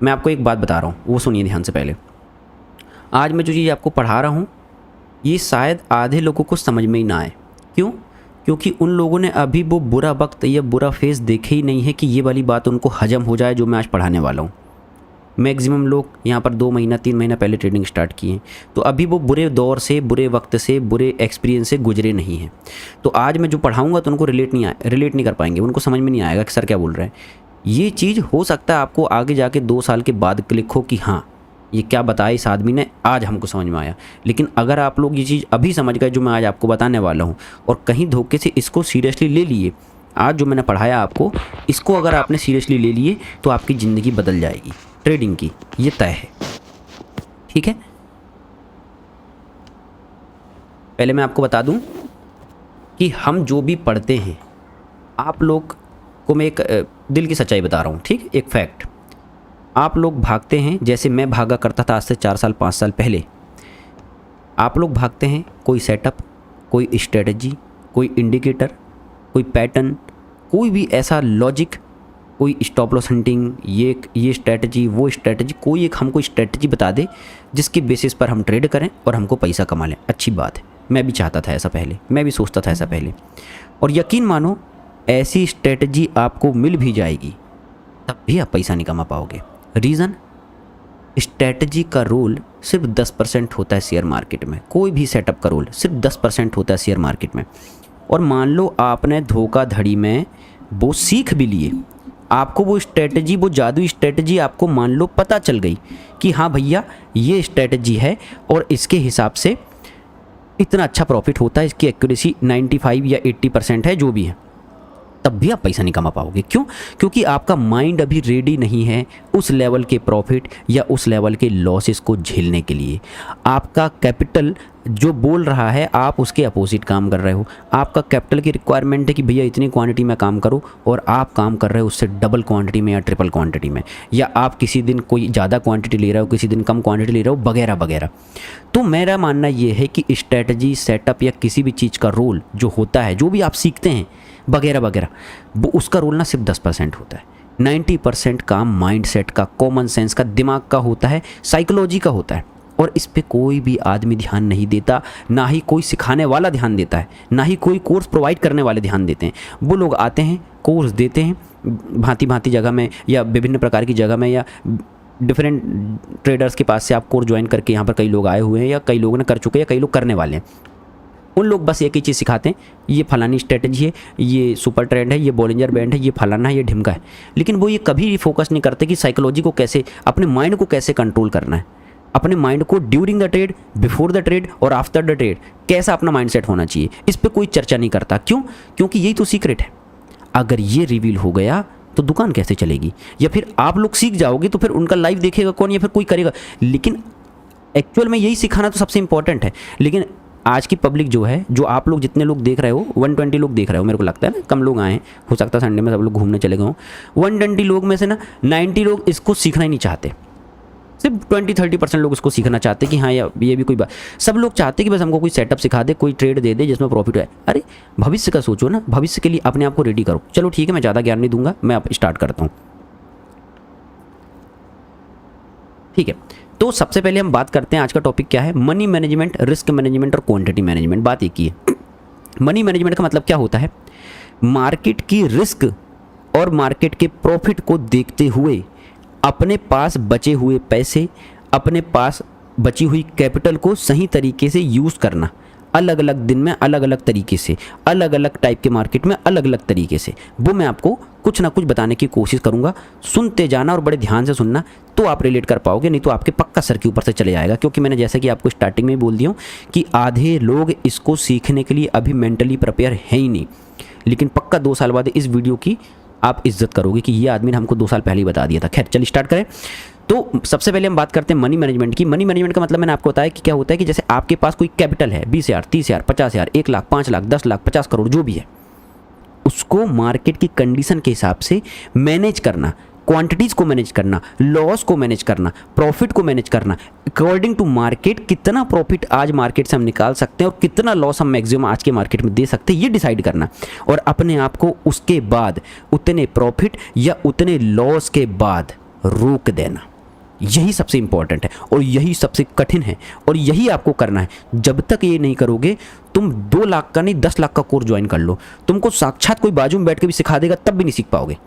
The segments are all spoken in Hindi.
मैं आपको एक बात बता रहा हूँ, वो सुनिए ध्यान से। पहले आज मैं जो चीज़ आपको पढ़ा रहा हूँ ये शायद आधे लोगों को समझ में ही ना आए। क्यों? क्योंकि उन लोगों ने अभी वो बुरा वक्त या बुरा फेस देखे ही नहीं है कि ये वाली बात उनको हजम हो जाए जो मैं आज पढ़ाने वाला हूँ। मैक्सिमम लोग यहाँ पर 2 महीना 3 महीना पहले ट्रेडिंग स्टार्ट किए हैं, तो अभी वो बुरे दौर से, बुरे वक्त से, बुरे एक्सपीरियंस से गुजरे नहीं हैं। तो आज मैं जो पढ़ाऊँगा तो उनको रिलेट नहीं कर पाएंगे, उनको समझ में नहीं आएगा कि सर क्या बोल रहे हैं। ये चीज़ हो सकता है आपको आगे जाके 2 साल के बाद क्लिक हो कि हाँ ये क्या बताया इस आदमी ने, आज हमको समझ में आया। लेकिन अगर आप लोग ये चीज़ अभी समझ गए जो मैं आज आपको बताने वाला हूँ, और कहीं धोखे से इसको सीरियसली ले लिए, आज जो मैंने पढ़ाया आपको इसको अगर आपने सीरियसली ले लिए तो आपकी ज़िंदगी बदल जाएगी ट्रेडिंग की, ये तय है। ठीक है, पहले मैं आपको बता दूं कि हम जो भी पढ़ते हैं, आप लोग को मैं एक दिल की सच्चाई बता रहा हूँ। ठीक, एक फैक्ट, आप लोग भागते हैं जैसे मैं भागा करता था आज से 4 साल 5 साल पहले। आप लोग भागते हैं कोई सेटअप, कोई स्ट्रेटजी, कोई इंडिकेटर, कोई पैटर्न, कोई भी ऐसा लॉजिक, कोई स्टॉप लॉस हंटिंग, ये स्ट्रेटजी, वो स्ट्रेटजी, कोई एक हमको स्ट्रेटजी बता दे जिसके बेसिस पर हम ट्रेड करें और हमको पैसा कमा लें। अच्छी बात है, मैं भी चाहता था ऐसा पहले, मैं भी सोचता था ऐसा पहले। और यकीन मानो ऐसी स्ट्रेटजी आपको मिल भी जाएगी तब भी आप पैसा नहीं कमा पाओगे। रीज़न, स्ट्रेटजी का रोल सिर्फ 10% होता है शेयर मार्केट में। कोई भी सेटअप का रोल सिर्फ 10% होता है शेयर मार्केट में। और मान लो आपने धोखाधड़ी में वो सीख भी लिए, आपको वो स्ट्रेटजी, वो जादुई स्ट्रेटजी आपको मान लो पता चल गई कि हाँ भैया ये स्ट्रेटजी है और इसके हिसाब से इतना अच्छा प्रॉफिट होता है, इसकी एक्यूरेसी 95 या 80% है, जो भी है, तब भी आप पैसा नहीं कमा पाओगे। क्यों? क्योंकि आपका माइंड अभी रेडी नहीं है उस लेवल के प्रॉफिट या उस लेवल के लॉसेस को झेलने के लिए। आपका कैपिटल जो बोल रहा है आप उसके अपोजिट काम कर रहे हो। आपका कैपिटल की रिक्वायरमेंट है कि भैया इतनी क्वांटिटी में काम करो, और आप काम कर रहे हो उससे डबल क्वांटिटी में या ट्रिपल क्वांटिटी में, या आप किसी दिन कोई ज़्यादा क्वांटिटी ले रहे हो, किसी दिन कम क्वांटिटी ले रहे हो, वगैरह वगैरह। तो मेरा मानना ये है कि स्ट्रेटजी, सेटअप या किसी भी चीज़ का रोल जो होता है, जो भी आप सीखते हैं वगैरह वगैरह, वो उसका रोल ना सिर्फ 10% होता है। 90% काम माइंडसेट का, कॉमन सेंस का, दिमाग का होता है, साइकोलॉजी का होता है। और इस पे कोई भी आदमी ध्यान नहीं देता, ना ही कोई सिखाने वाला ध्यान देता है, ना ही कोई कोर्स प्रोवाइड करने वाले ध्यान देते हैं। वो लोग आते हैं, कोर्स देते हैं भांति भांति जगह में या विभिन्न प्रकार की जगह में, या डिफरेंट ट्रेडर्स के पास से आप कोर्स ज्वाइन करके, यहाँ पर कई लोग आए हुए हैं या कई लोगों ने कर चुके हैं या कई लोग करने वाले हैं। उन लोग बस एक ही चीज़ सिखाते हैं, ये फलानी स्ट्रेटजी है, ये सुपर ट्रेंड है, ये बॉलिंजर बैंड है, ये फलाना है, ये ढिमका है। लेकिन वो ये कभी फोकस नहीं करते कि साइकोलॉजी को कैसे, अपने माइंड को कैसे कंट्रोल करना है, अपने माइंड को during the trade, before the trade और आफ्टर द ट्रेड कैसा अपना माइंडसेट होना चाहिए। इस पर कोई चर्चा नहीं करता। क्यों? क्योंकि यही तो सीक्रेट है। अगर ये रिवील हो गया तो दुकान कैसे चलेगी? या फिर आप लोग सीख जाओगे तो फिर उनका लाइव देखेगा कौन, या फिर कोई करेगा? लेकिन एक्चुअल में यही सिखाना तो सबसे इंपॉर्टेंट है। लेकिन आज की पब्लिक जो है, जो आप लोग जितने लोग देख रहे हो, 120 लोग देख रहे हो, मेरे को लगता है ना, कम लोग आए हैं, हो सकता है संडे में सब लोग घूमने चले गए हों। 120 लोग में से ना 90 लोग इसको सीखना ही नहीं चाहते। सिर्फ 20-30% लोग इसको सीखना चाहते कि हाँ या ये भी कोई बात। सब लोग चाहते कि बस हमको कोई सेटअप सिखा दे, कोई ट्रेड दे दे जिसमें प्रॉफिट है। अरे भविष्य का सोचो ना, भविष्य के लिए अपने आप को रेडी करो। चलो ठीक है, मैं ज़्यादा ज्ञान नहीं दूंगा, मैं अब स्टार्ट करता हूँ। ठीक है, तो सबसे पहले हम बात करते हैं, आज का टॉपिक क्या है? मनी मैनेजमेंट, रिस्क मैनेजमेंट और क्वांटिटी मैनेजमेंट। बात एक ही है। मनी मैनेजमेंट का मतलब क्या होता है? मार्केट की रिस्क और मार्केट के प्रॉफिट को देखते हुए अपने पास बचे हुए पैसे, अपने पास बची हुई कैपिटल को सही तरीके से यूज़ करना। अलग अलग दिन में अलग अलग तरीके से, अलग अलग टाइप के मार्केट में अलग अलग तरीके से, वो मैं आपको कुछ ना कुछ बताने की कोशिश करूंगा। सुनते जाना और बड़े ध्यान से सुनना, तो आप रिलेट कर पाओगे, नहीं तो आपके पक्का सर के ऊपर से चले जाएगा। क्योंकि मैंने जैसे कि आपको स्टार्टिंग में ही बोल दिया हूँ कि आधे लोग इसको सीखने के लिए अभी मेंटली प्रिपेयर है ही नहीं। लेकिन पक्का 2 साल बाद इस वीडियो की आप इज्जत करोगे कि ये आदमी ने हमको 2 साल पहले ही बता दिया था। खैर चलिए स्टार्ट करें। तो सबसे पहले हम बात करते हैं मनी मैनेजमेंट की। मनी मैनेजमेंट का मतलब मैंने आपको बताया कि क्या होता है कि जैसे आपके पास कोई कैपिटल है, 20,000, 30,000, 50,000, 1 लाख, 5 लाख, 10 लाख, 50 करोड़, जो भी है, उसको मार्केट की कंडीशन के हिसाब से मैनेज करना, क्वांटिटीज़ को मैनेज करना, लॉस को मैनेज करना, प्रॉफिट को मैनेज करना, अकॉर्डिंग टू मार्केट कितना प्रॉफिट आज मार्केट से हम निकाल सकते हैं और कितना लॉस हम मैक्सिमम आज के मार्केट में दे सकते हैं, ये डिसाइड करना। और अपने आप को उसके बाद उतने प्रॉफिट या उतने लॉस के बाद रोक देना। यही सबसे इंपॉर्टेंट है और यही सबसे कठिन है और यही आपको करना है। जब तक ये नहीं करोगे, तुम 2 लाख का नहीं 10 लाख का कोर्स ज्वाइन कर लो, तुमको साक्षात कोई बाजू में बैठ के भी सिखा देगा तब भी नहीं सीख पाओगे।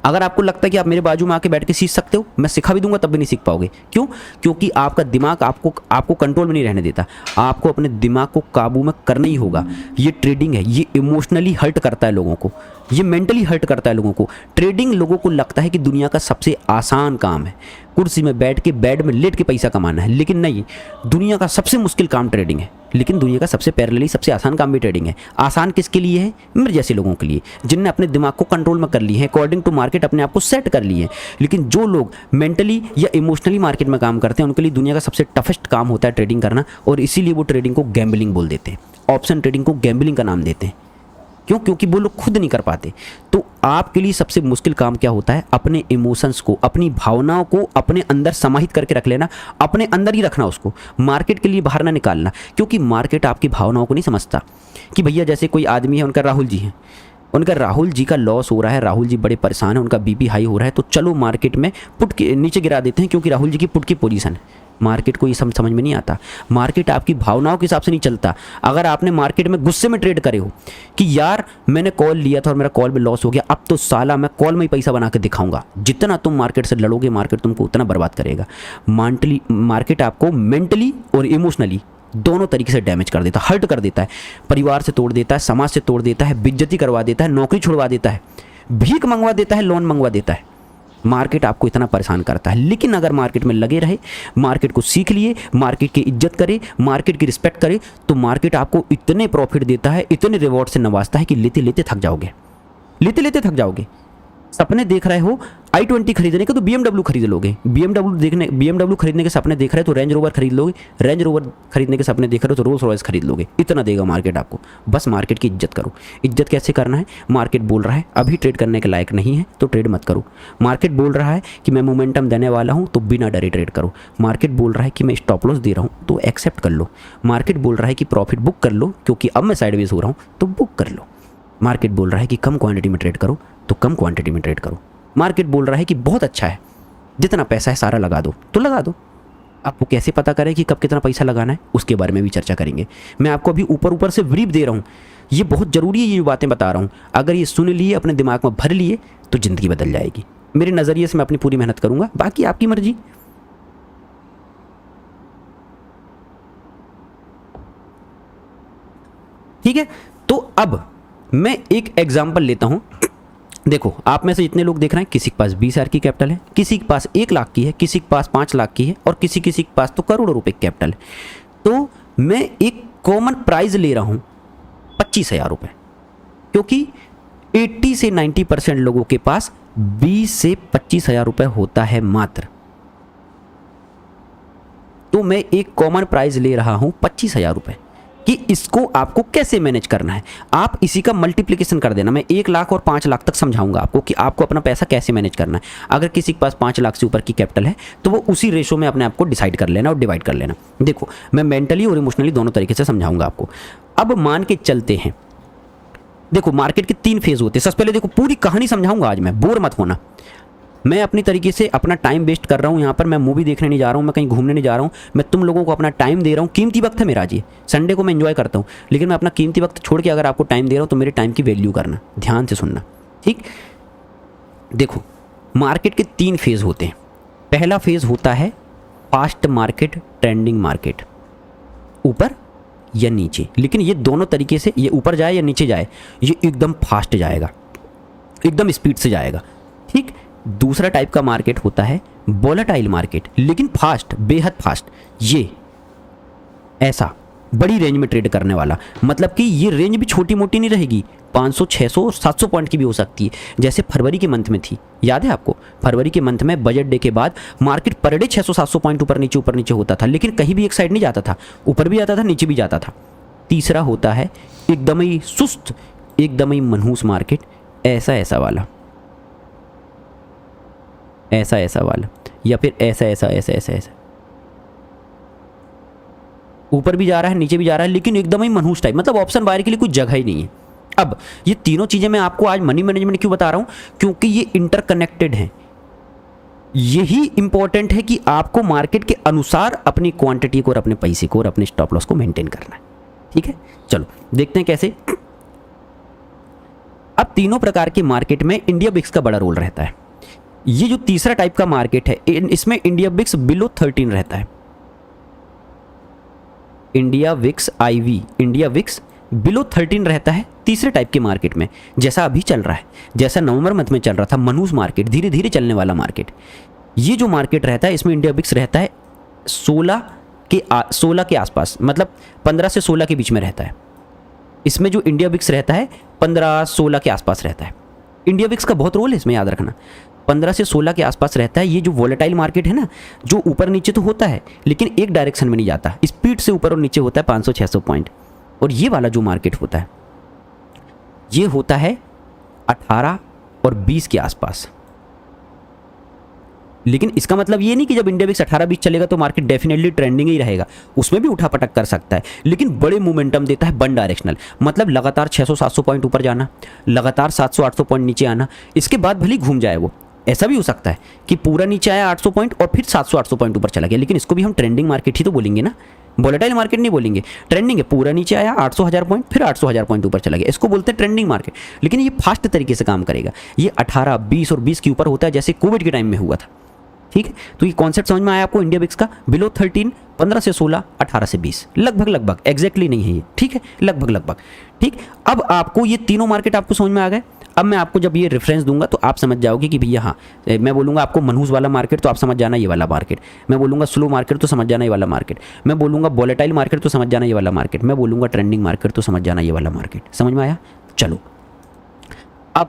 अगर आपको लगता है कि आप मेरे बाजू में आके बैठ के सीख सकते हो, मैं सिखा भी दूंगा तब भी नहीं सीख पाओगे। क्यों? क्योंकि आपका दिमाग आपको कंट्रोल में नहीं रहने देता। आपको अपने दिमाग को काबू में करना ही होगा। ये ट्रेडिंग है, ये इमोशनली हर्ट करता है लोगों को, ये मेंटली हर्ट करता है लोगों को। ट्रेडिंग लोगों को लगता है कि दुनिया का सबसे आसान काम है, कुर्सी में बैठ के बेड में लेट के पैसा कमाना है, लेकिन नहीं, दुनिया का सबसे मुश्किल काम ट्रेडिंग है। लेकिन दुनिया का सबसे पैरेलली सबसे आसान काम भी ट्रेडिंग है। आसान किसके लिए है? मेरे जैसे लोगों के लिए, जिनने अपने दिमाग को कंट्रोल में कर ली है, अकॉर्डिंग टू मार्केट अपने आप को सेट कर लिए है। लेकिन जो लोग मेंटली या इमोशनली मार्केट में काम करते हैं, उनके लिए दुनिया का सबसे टफेस्ट काम होता है ट्रेडिंग करना, और इसीलिए वो ट्रेडिंग को गैम्बलिंग बोल देते हैं। ऑप्शन ट्रेडिंग को गैम्बलिंग का नाम देते हैं। क्यों? क्योंकि वो लोग खुद नहीं कर पाते। तो आपके लिए सबसे मुश्किल काम क्या होता है? अपने इमोशंस को, अपनी भावनाओं को अपने अंदर समाहित करके रख लेना, अपने अंदर ही रखना उसको, मार्केट के लिए बाहर ना निकालना। क्योंकि मार्केट आपकी भावनाओं को नहीं समझता। कि भैया जैसे कोई आदमी है, उनका राहुल जी है, उनका राहुल जी का लॉस हो रहा है, राहुल जी बड़े परेशान है, उनका बीपी हाई हो रहा है, तो चलो मार्केट में पुट के नीचे गिरा देते हैं, क्योंकि राहुल जी की पुट की पोजीशन है। मार्केट को ये समझ में नहीं आता। मार्केट आपकी भावनाओं के हिसाब से नहीं चलता। अगर आपने मार्केट में गुस्से में ट्रेड करे हो कि यार मैंने कॉल लिया था और मेरा कॉल में लॉस हो गया, अब तो साला मैं कॉल में ही पैसा बना के दिखाऊंगा, जितना तुम मार्केट से लड़ोगे मार्केट तुमको उतना बर्बाद करेगा। मार्केट आपको मेंटली और इमोशनली दोनों तरीके से डैमेज कर देता है, हर्ट कर देता है, परिवार से तोड़ देता है, समाज से तोड़ देता है, बेइज्जती करवा देता है, नौकरी छुड़वा देता है, भीख मंगवा देता है, लोन मंगवा देता है। मार्केट आपको इतना परेशान करता है। लेकिन अगर मार्केट में लगे रहे, मार्केट को सीख लिए, मार्केट की इज्जत करे, मार्केट की रिस्पेक्ट करे, तो मार्केट आपको इतने प्रॉफिट देता है, इतने रिवॉर्ड से नवाजता है कि लेते लेते थक जाओगे, लेते लेते थक जाओगे। सपने देख रहे हो i20 खरीदने के तो BMW खरीद लोगे, BMW खरीदने के सपने देख रहे हो तो रेंज रोवर खरीद लोगे, रेंज रोवर खरीदने के सपने देख रहे हो तो रोल्स रॉयस खरीद लोगे। इतना देगा मार्केट आपको। बस मार्केट की इज्जत करो। इज्जत कैसे करना है? मार्केट बोल रहा है अभी ट्रेड करने के लायक नहीं है तो ट्रेड मत करो। मार्केट बोल रहा है कि मैं मोमेंटम देने वाला हूँ तो बिना डरे ट्रेड करो। मार्केट बोल रहा है कि मैं स्टॉप लॉस दे रहा हूँ तो एक्सेप्ट कर लो। मार्केट बोल रहा है कि प्रॉफिट बुक कर लो क्योंकि अब मैं साइडवेज हो रहा हूँ तो बुक कर लो। मार्केट बोल रहा है कि कम क्वांटिटी में ट्रेड करो तो कम क्वांटिटी में ट्रेड करो। मार्केट बोल रहा है कि बहुत अच्छा है, जितना पैसा है सारा लगा दो तो लगा दो। आपको कैसे पता करें कि कब कितना पैसा लगाना है, उसके बारे में भी चर्चा करेंगे। मैं आपको अभी ऊपर से ब्रीफ दे रहा हूँ, ये बहुत ज़रूरी है, ये बातें बता रहा हूँ। अगर ये सुन लिए, अपने दिमाग में भर लिए तो ज़िंदगी बदल जाएगी। मेरे नज़रिए से मैं अपनी पूरी मेहनत करूँगा, बाकी आपकी मर्जी। ठीक है, तो अब मैं एक एग्जाम्पल लेता हूँ। देखो, आप में से जितने लोग देख रहे हैं, किसी के पास 20,000 की कैपिटल है, किसी के पास 1 लाख की है, किसी के पास 5 लाख की है और किसी के पास तो करोड़ों रुपए की कैपिटल है। तो मैं एक कॉमन प्राइस ले रहा हूँ 25,000 रुपये, क्योंकि 80 से 90% लोगों के पास 20 से 25,000 रुपये होता है मात्र। तो मैं एक कॉमन प्राइस ले रहा हूँ 25,000 रुपये कि इसको आपको कैसे मैनेज करना है। आप इसी का मल्टीप्लिकेशन कर देना। मैं 1 लाख और 5 लाख तक समझाऊंगा आपको कि आपको अपना पैसा कैसे मैनेज करना है। अगर किसी के पास 5 लाख से ऊपर की कैपिटल है तो वो उसी रेशो में अपने आप को डिसाइड कर लेना और डिवाइड कर लेना। देखो, मैं मेंटली और इमोशनली दोनों तरीके से समझाऊंगा आपको। अब मान के चलते हैं, देखो मार्केट के 3 फेज होते हैं। सबसे पहले देखो, पूरी कहानी समझाऊंगा आज मैं, बोर मत होना। मैं अपनी तरीके से अपना टाइम वेस्ट कर रहा हूँ यहाँ पर। मैं मूवी देखने नहीं जा रहा हूँ, मैं कहीं घूमने नहीं जा रहा हूँ, मैं तुम लोगों को अपना टाइम दे रहा हूँ। कीमती वक्त है मेरा जी, संडे को मैं एंजॉय करता हूँ, लेकिन मैं अपना कीमती वक्त छोड़ के अगर आपको टाइम दे रहा हूँ तो मेरे टाइम की वैल्यू करना, ध्यान से सुनना। ठीक, देखो मार्केट के 3 फेज होते हैं। पहला फेज होता है फास्ट मार्केट, ट्रेंडिंग मार्केट, ऊपर या नीचे। लेकिन ये दोनों तरीके से, ये ऊपर जाए या नीचे जाए, ये एकदम फास्ट जाएगा, एकदम स्पीड से जाएगा। ठीक, दूसरा टाइप का मार्केट होता है वोलेटाइल मार्केट, लेकिन फास्ट, बेहद फास्ट। ये ऐसा बड़ी रेंज में ट्रेड करने वाला, मतलब कि ये रेंज भी छोटी मोटी नहीं रहेगी, 500, 600, 700 पॉइंट की भी हो सकती है। जैसे फरवरी के मंथ में थी, याद है आपको? फरवरी के मंथ में बजट डे के बाद मार्केट पर डे 600-700 पॉइंट ऊपर नीचे होता था, लेकिन कहीं भी एक साइड नहीं जाता था, ऊपर भी जाता था, नीचे भी जाता था। तीसरा होता है एकदम ही सुस्त, एकदम ही मनहूस मार्केट, ऐसा वाला, ऐसा वाला, या फिर ऐसा ऊपर भी जा रहा है, नीचे भी जा रहा है, लेकिन एकदम ही मनहूस टाइप, मतलब ऑप्शन बायर के लिए कोई जगह ही नहीं है। अब ये तीनों चीज़ें मैं आपको आज मनी मैनेजमेंट क्यों बता रहा हूँ? क्योंकि ये इंटरकनेक्टेड हैं। यही इंपॉर्टेंट है कि आपको मार्केट के अनुसार अपनी क्वांटिटी को और अपने पैसे को और अपने स्टॉप लॉस को मेंटेन करना है। ठीक है, चलो देखते हैं कैसे। अब तीनों प्रकार के मार्केट में इंडिया बिक्स का बड़ा रोल रहता है। ये जो तीसरा टाइप का मार्केट है, इसमें इंडिया बिक्स बिलो 13 रहता है। India VIX IV, India VIX below 13 रहता है तीसरे टाइप के मार्केट में, जैसा अभी चल रहा है, जैसा नवंबर मंथ में चल रहा था मनहूस मार्केट, धीरे धीरे चलने वाला मार्केट। ये जो मार्केट रहता है इसमें इंडिया बिक्स रहता है 16 के आसपास, मतलब 15 से 16 के बीच में रहता है। इसमें जो इंडिया बिक्स रहता है 15-16 के आसपास रहता है। इंडिया बिक्स का बहुत रोल है इसमें, याद रखना। 15 से 16 के आसपास रहता है। ये जो वॉलेटाइल मार्केट है ना, जो ऊपर नीचे तो होता है लेकिन एक डायरेक्शन में नहीं जाता, स्पीड से ऊपर और नीचे होता है 500-600 पॉइंट। और ये वाला जो मार्केट होता है ये होता है 18 और 20 के आसपास। लेकिन इसका मतलब ये नहीं कि जब इंडिया बिक्स 18-20 चलेगा तो मार्केट डेफिनेटली ट्रेंडिंग ही रहेगा, उसमें भी उठा पटक कर सकता है, लेकिन बड़े मोमेंटम देता है, वन डायरेक्शनल। मतलब लगातार 600-700 पॉइंट ऊपर जाना, लगातार 700-800 पॉइंट नीचे आना, इसके बाद भले घूम जाए वो। ऐसा भी हो सकता है कि पूरा नीचे आया 800 पॉइंट और फिर 700-800 पॉइंट ऊपर चला गया, लेकिन इसको भी हम ट्रेंडिंग मार्केट ही तो बोलेंगे ना, वोलेटाइल मार्केट नहीं बोलेंगे। ट्रेंडिंग है, पूरा नीचे आया 800,000 पॉइंट, फिर 800,000 पॉइंट ऊपर चला गया, इसको बोलते हैं ट्रेंडिंग मार्केट। लेकिन ये फास्ट तरीके से काम करेगा। ये 18, 20 और 20 के ऊपर होता है, जैसे कोविड के टाइम में हुआ था। ठीक है, तो ये कॉन्सेप्ट समझ में आया आपको इंडिया बिक्स का। बिलो 13, 15 से 16, 18 से 20, लगभग एग्जैक्टली नहीं है ये। ठीक है, लगभग। ठीक, अब आपको ये तीनों मार्केट आपको समझ में आ गए। अब मैं आपको जब ये रेफरेंस दूंगा तो आप समझ जाओगे कि भैया हाँ, मैं बोलूँगा आपको मनहूस वाला मार्केट तो आप समझ जाना ये वाला मार्केट, मैं बोलूँगा स्लो मार्केट तो समझ जाना ये वाला मार्केट, मैं बोलूँगा वोलेटाइल मार्केट तो समझ जाना ये वाला मार्केट, मैं बोलूँगा ट्रेंडिंग मार्केट तो समझ जाना ये वाला मार्केट। समझ में आया? चलो, अब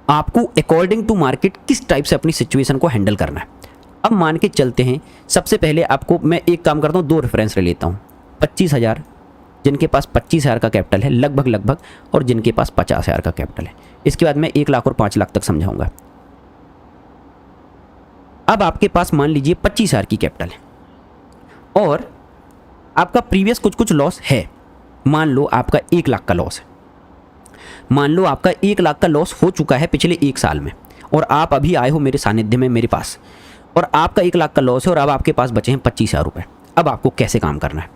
आपको अकॉर्डिंग टू मार्केट किस टाइप से अपनी सिचुएशन को हैंडल करना है। अब मान के चलते हैं, सबसे पहले आपको मैं एक काम करता हूँ, 2 रेफरेंस ले लेता हूँ। 25,000, जिनके पास 25,000 का कैपिटल है लगभग, और जिनके पास 50,000 का कैपिटल है। इसके बाद मैं 1 लाख और 5 लाख तक समझाऊंगा। अब आपके पास मान लीजिए 25,000 की कैपिटल है और आपका प्रीवियस कुछ लॉस है। मान लो आपका 1 लाख का लॉस है, मान लो आपका 1 लाख का लॉस हो चुका है पिछले 1 साल में, और आप अभी आए हो मेरे सानिध्य में, मेरे पास, और आपका 1 लाख का लॉस है और अब आपके पास बचे हैं 25,000 रुपये। अब आपको कैसे काम करना है?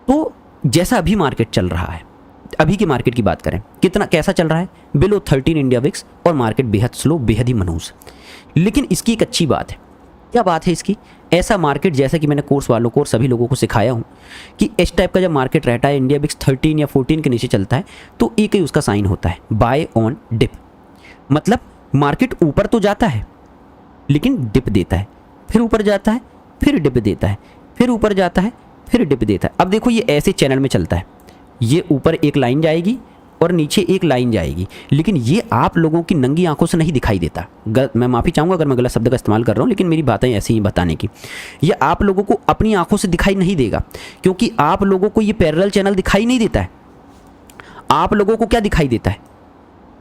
तो जैसा अभी मार्केट चल रहा है, अभी की मार्केट की बात करें, कैसा चल रहा है? बिलो 13 इंडिया विक्स, और मार्केट बेहद स्लो, बेहद ही मनहूस। लेकिन इसकी एक अच्छी बात है। क्या बात है इसकी? ऐसा मार्केट, जैसा कि मैंने कोर्स वालों को और सभी लोगों को सिखाया हूँ कि इस टाइप का जब मार्केट रहता है, इंडिया विक्स 13 या 14 के नीचे चलता है, तो एक ही उसका साइन होता है, बाय ऑन डिप। मतलब मार्केट ऊपर तो जाता है लेकिन डिप देता है, फिर ऊपर जाता है, फिर डिप देता है, फिर ऊपर जाता है, फिर डिप देता है। अब देखो ये ऐसे चैनल में चलता है, ये ऊपर एक लाइन जाएगी और नीचे एक लाइन जाएगी, लेकिन ये आप लोगों की नंगी आंखों से नहीं दिखाई देता। मैं माफ़ी चाहूँगा अगर मैं गलत शब्द का इस्तेमाल कर रहा हूँ, लेकिन मेरी बातें ऐसी ही बताने की। ये आप लोगों को अपनी आंखों से दिखाई नहीं देगा, क्योंकि आप लोगों को ये पैरेलल चैनल दिखाई नहीं देता है। आप लोगों को क्या दिखाई देता है?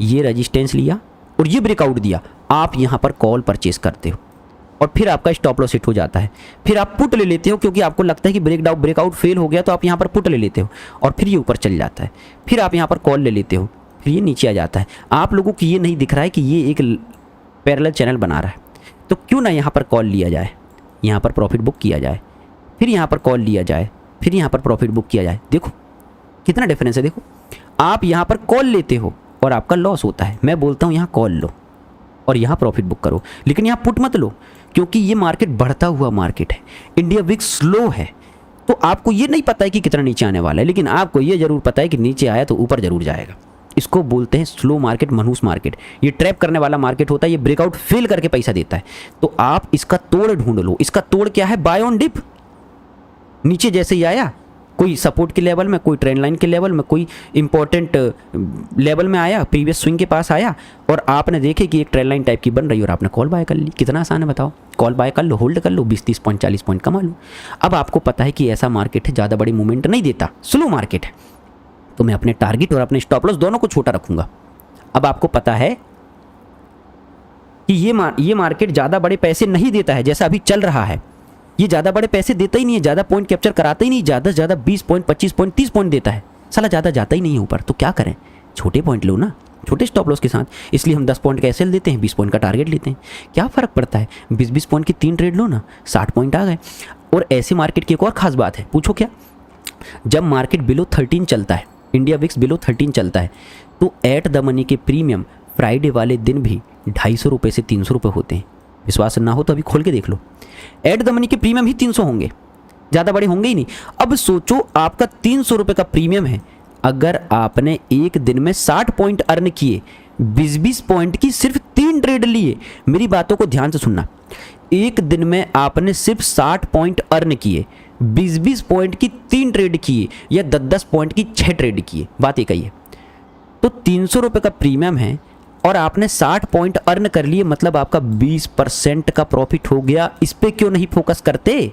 ये रेजिस्टेंस लिया और ये ब्रेकआउट दिया, आप यहाँ पर कॉल परचेस करते हो और फिर आपका स्टॉप लॉस हिट हो जाता है। फिर आप पुट ले लेते हो, क्योंकि आपको लगता है कि ब्रेकआउट फेल हो गया, तो आप यहाँ पर पुट ले लेते हो और फिर ये ऊपर चल जाता है। फिर आप यहाँ पर कॉल ले लेते हो, फिर ये नीचे आ जाता है। आप लोगों को ये नहीं दिख रहा है कि ये एक पैरेलल चैनल बना रहा है, तो क्यों ना यहाँ पर कॉल लिया जाए, यहाँ पर प्रॉफिट बुक किया जाए, फिर यहाँ पर कॉल लिया जाए, फिर यहाँ पर प्रॉफिट बुक किया जाए। देखो कितना डिफरेंस है। देखो, आप यहाँ पर कॉल लेते हो और आपका लॉस होता है। मैं बोलता हूँ यहाँ कॉल लो और यहाँ प्रॉफिट बुक करो, लेकिन यहाँ पुट मत लो, क्योंकि ये मार्केट बढ़ता हुआ मार्केट है, इंडिया विक्स स्लो है। तो आपको ये नहीं पता है कि कितना नीचे आने वाला है, लेकिन आपको ये जरूर पता है कि नीचे आया तो ऊपर जरूर जाएगा। इसको बोलते हैं स्लो मार्केट, मनहूस मार्केट। ये ट्रैप करने वाला मार्केट होता है, ये ब्रेकआउट फेल करके पैसा देता है। तो आप इसका तोड़ ढूंढ लो। इसका तोड़ क्या है? Buy on dip. नीचे जैसे ही आया, कोई सपोर्ट के लेवल में, कोई ट्रेंड लाइन के लेवल में, कोई इंपॉर्टेंट लेवल में आया, प्रीवियस स्विंग के पास आया, और आपने देखे कि एक ट्रेंड लाइन टाइप की बन रही है और आपने कॉल बाय कर ली। कितना आसान है बताओ? कॉल बाय कर लो, होल्ड कर लो, 20-30 पॉइंट 40 पॉइंट कमा लो। अब आपको पता है कि ऐसा मार्केट है, ज़्यादा बड़ी मूवमेंट नहीं देता, स्लो मार्केट है, तो मैं अपने टारगेट और अपने स्टॉप लॉस दोनों को छोटा रखूंगा। अब आपको पता है कि ये मार्केट ज़्यादा बड़े पैसे नहीं देता है, जैसा अभी चल रहा है। ये ज़्यादा बड़े पैसे देता ही नहीं है, ज़्यादा पॉइंट कैप्चर कराता ही नहीं, ज़्यादा से ज़्यादा 20 पॉइंट, 25 पॉइंट, 30 पॉइंट देता है, साला ज़्यादा जाता ही नहीं है ऊपर। तो क्या करें? छोटे पॉइंट लो ना, छोटे स्टॉप लॉस के साथ, इसलिए हम 10 पॉइंट का एसएल देते हैं, 20 पॉइंट का टारगेट लेते हैं। क्या फ़र्क पड़ता है, 20-20 पॉइंट की 3 ट्रेड लो ना, 60 पॉइंट आ गए। और ऐसे मार्केट की एक और ख़ास बात है, पूछो क्या, जब मार्केट बिलो 13 चलता है, इंडिया विक्स बिलो 13 चलता है, तो एट द मनी के प्रीमियम फ्राइडे वाले दिन भी 250 रुपये से 300 रुपये होते हैं। विश्वास ना हो तो अभी खोल के देख लो, एट द मनी के प्रीमियम ही 300 होंगे, ज़्यादा बड़े होंगे ही नहीं। अब सोचो आपका 300 रुपये का प्रीमियम है, अगर आपने एक दिन में 60 पॉइंट अर्न किए, 20-20 पॉइंट की सिर्फ 3 ट्रेड लिए, मेरी बातों को ध्यान से सुनना, एक दिन में आपने सिर्फ 60 पॉइंट अर्न किए, 20-20 पॉइंट की 3 ट्रेड किए या 10-10 पॉइंट की 6 ट्रेड किए, बात एक ही है। तो 300 रुपये का प्रीमियम है और आपने 60 पॉइंट अर्न कर लिए, मतलब आपका 20% का प्रॉफिट हो गया। इस पे क्यों नहीं फोकस करते?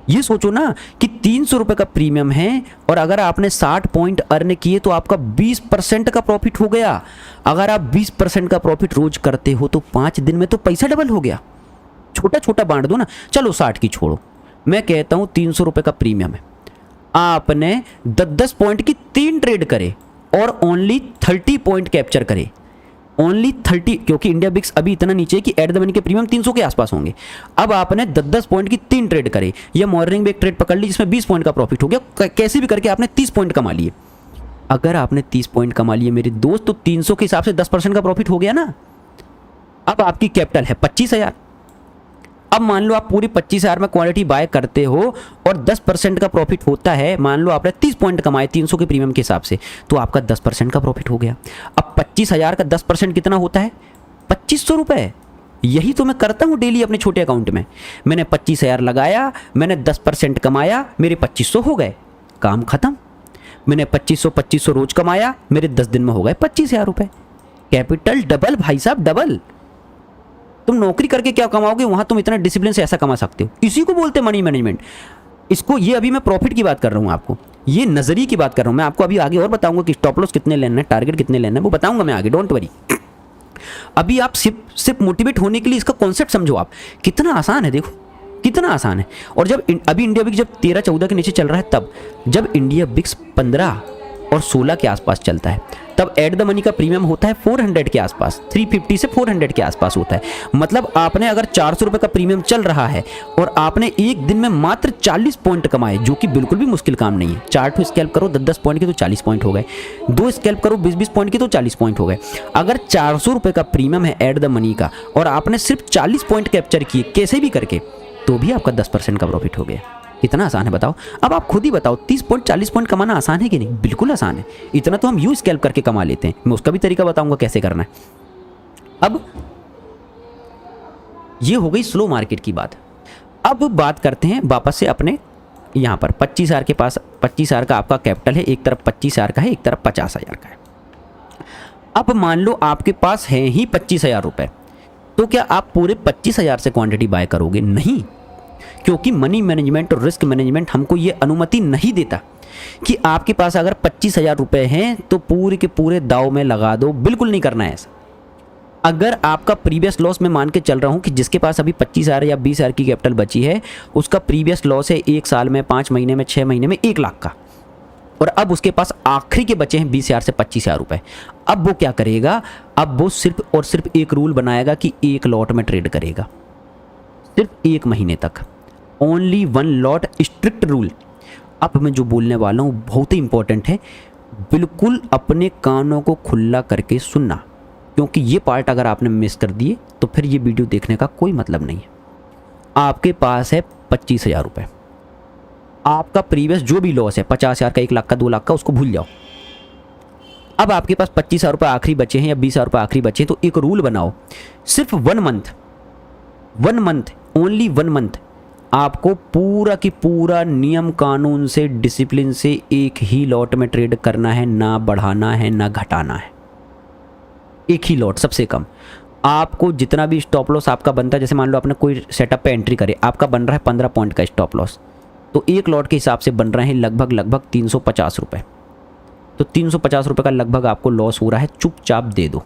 ये सोचो ना कि 300 रुपये का प्रीमियम है और अगर आपने 60 पॉइंट अर्न किए तो आपका 20% का प्रॉफिट हो गया। अगर आप 20% का प्रॉफिट रोज करते हो तो 5 दिन में तो पैसा डबल हो गया। छोटा छोटा बांट दो ना, चलो 60 की छोड़ो, मैं कहता हूँ 300 रुपये का प्रीमियम है, आपने 10-10 पॉइंट की 3 ट्रेड करे और ओनली 30 पॉइंट कैप्चर करे, ओनली 30, क्योंकि इंडिया बिक्स अभी इतना नीचे है कि एट द मनी के प्रीमियम 300 के आसपास होंगे। अब आपने 10-10 पॉइंट की 3 ट्रेड करे या मॉर्निंग में एक ट्रेड पकड़ ली जिसमें 20 पॉइंट का प्रॉफिट हो गया, कैसे भी करके आपने 30 पॉइंट कमा लिए। अगर आपने 30 पॉइंट कमा लिए मेरे दोस्त, तो 300 के हिसाब से 10% का प्रॉफिट हो गया ना। अब आपकी कैपिटल है 25,000। अब मान लो आप पूरी 25,000 में क्वालिटी बाय करते हो और 10% का प्रॉफिट होता है, मान लो आपने 30 पॉइंट कमाए 300 के प्रीमियम के हिसाब से, तो आपका 10% का प्रॉफिट हो गया। अब 25,000 का 10% कितना होता है? 2,500 रुपये। यही तो मैं करता हूँ डेली अपने छोटे अकाउंट में। मैंने 25,000 लगाया, मैंने 10% कमाया, मेरे 2,500 हो गए, काम खत्म। मैंने 2,500 रोज कमाया, मेरे 10 दिन में हो गए 25,000 रुपये। कैपिटल डबल भाई साहब, डबल। तुम नौकरी करके क्या कमाओगे, वहां तुम इतना डिसिप्लिन से ऐसा कमा सकते हो। इसी को बोलते हैं मनी मैनेजमेंट। इसको, ये अभी मैं प्रॉफिट की बात कर रहा हूँ, आपको ये नजरिए की बात कर रहा हूँ। मैं आपको अभी आगे और बताऊंगा कि स्टॉप लॉस कितने लेना है, टारगेट कितने लेना है, वो बताऊंगा मैं आगे, डोंट वरी। अभी आप सिर्फ मोटिवेट होने के लिए इसका कॉन्सेप्ट समझो। आप कितना आसान है, देखो कितना आसान है। और जब अभी इंडिया बिक्स जब 13-14 के नीचे चल रहा है, तब जब इंडिया बिक्स 15 और 16 के आसपास चलता है, तब एट द मनी का प्रीमियम होता है 400 के आसपास, 350 से 400 के आसपास होता है। मतलब आपने अगर 400 रुपये का प्रीमियम चल रहा है और आपने एक दिन में मात्र 40 पॉइंट कमाए, जो कि बिल्कुल भी मुश्किल काम नहीं है। 4 स्कैल्प करो 10-10 पॉइंट के तो 40 पॉइंट हो गए, 2 स्कैल्प करो 20-20 पॉइंट के तो 40 पॉइंट हो गए। अगर 400 रुपये का प्रीमियम है एट द मनी का और आपने सिर्फ 40 पॉइंट कैप्चर किए कैसे भी करके, तो भी आपका 10% का प्रॉफिट हो गया। कितना आसान है बताओ। अब आप खुद ही बताओ, 30 पॉइंट 40 पॉइंट कमाना आसान है कि नहीं? बिल्कुल आसान है। इतना तो हम यूं स्कैल्प करके कमा लेते हैं। मैं उसका भी तरीका बताऊंगा कैसे करना है। अब ये हो गई स्लो मार्केट की बात। अब बात करते हैं वापस से अपने यहाँ पर 25,000 के पास। 25,000 का आपका कैपिटल है, एक तरफ 25,000 का है, एक तरफ 50,000 का है। अब मान लो आपके पास है ही 25,000 रुपये, तो क्या आप पूरे 25,000 से क्वांटिटी बाय करोगे? नहीं, क्योंकि मनी मैनेजमेंट और रिस्क मैनेजमेंट हमको ये अनुमति नहीं देता कि आपके पास अगर 25,000 रुपये हैं तो पूरे के पूरे दाव में लगा दो। बिल्कुल नहीं करना है ऐसा। अगर आपका प्रीवियस लॉस, मैं मान के चल रहा हूं कि जिसके पास अभी 25,000 या 20,000 की कैपिटल बची है, उसका प्रीवियस लॉस है 1 साल में, 5 महीने में, 6 महीने में 1 लाख का, और अब उसके पास आखिरी के बचे हैं 20,000 से 25,000 रुपये। अब वो क्या करेगा? अब वो सिर्फ और सिर्फ एक रूल बनाएगा कि एक लॉट में ट्रेड करेगा, सिर्फ 1 महीने तक, ओनली 1 लॉट, स्ट्रिक्ट रूल। अब मैं जो बोलने वाला हूँ बहुत ही इंपॉर्टेंट है, बिल्कुल अपने कानों को खुला करके सुनना, क्योंकि ये पार्ट अगर आपने मिस कर दिए तो फिर ये वीडियो देखने का कोई मतलब नहीं है। आपके पास है 25,000 रुपये, आपका प्रीवियस जो भी लॉस है 50,000 का, 1 लाख का, 2 लाख का, उसको भूल जाओ। अब आपके पास 25,000 रुपये आखिरी बचे हैं या 20,000 रुपये आखिरी बचे हैं, तो एक रूल बनाओ, सिर्फ 1 मंथ, ओनली 1 मंथ आपको पूरा की पूरा नियम कानून से, डिसिप्लिन से एक ही लॉट में ट्रेड करना है, ना बढ़ाना है ना घटाना है। एक ही लॉट, सबसे कम। आपको जितना भी स्टॉप लॉस आपका बनता है, जैसे मान लो आपने कोई सेटअप पे एंट्री करे, आपका बन रहा है 15 पॉइंट का स्टॉप लॉस, तो एक लॉट के हिसाब से बन रहे हैं लगभग 350 रुपये। तो 350 रुपये का लगभग आपको लॉस हो रहा है, चुपचाप दे दो।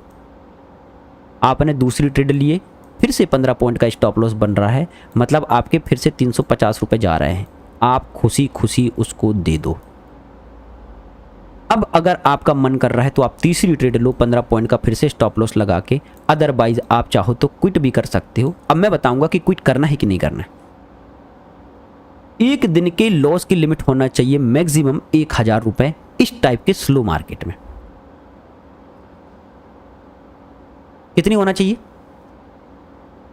आपने दूसरी ट्रेड लिए, फिर से 15 पॉइंट का स्टॉप लॉस बन रहा है, मतलब आपके फिर से 350 रुपये जा रहे हैं, आप खुशी खुशी उसको दे दो। अब अगर आपका मन कर रहा है तो आप तीसरी ट्रेड लो 15 पॉइंट का, फिर से स्टॉप लॉस लगा के, अदरवाइज आप चाहो तो क्विट भी कर सकते हो। अब मैं बताऊंगा कि क्विट करना है कि नहीं करना है। एक दिन के लॉस की लिमिट होना चाहिए मैक्सिमम 1000 रुपए इस टाइप के स्लो मार्केट में। कितनी होना चाहिए?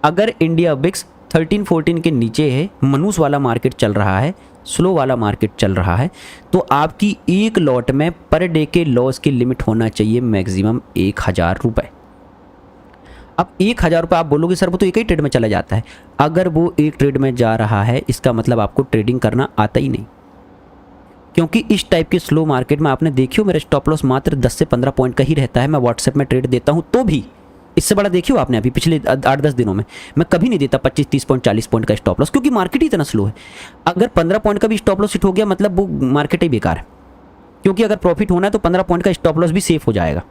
अगर इंडिया विक्स 13-14 के नीचे है, मनुष्य वाला मार्केट चल रहा है, स्लो वाला मार्केट चल रहा है, तो आपकी एक लॉट में पर डे के लॉस की लिमिट होना चाहिए मैक्सिमम 1000 रुपये। अब 1000 रुपये आप बोलोगे सर वो तो एक ही ट्रेड में चला जाता है। अगर वो एक ट्रेड में जा रहा है इसका मतलब आपको ट्रेडिंग करना आता ही नहीं, क्योंकि इस टाइप के स्लो मार्केट में आपने देखियो मेरा स्टॉप लॉस मात्र 10 से 15 पॉइंट का ही रहता है। मैं व्हाट्सएप में ट्रेड देता हूँ तो भी इससे बड़ा देखियो आपने अभी पिछले 8-10 दिनों में मैं कभी नहीं देता 25-30 पॉइंट 40 पॉइंट का स्टॉप लॉस, क्योंकि मार्केट ही इतना स्लो है। अगर 15 पॉइंट का भी स्टॉप लॉस हिट हो गया मतलब वो मार्केट ही बेकार है, क्योंकि अगर प्रॉफिट होना है तो 15 पॉइंट का स्टॉप लॉस भी सेफ हो जाएगा।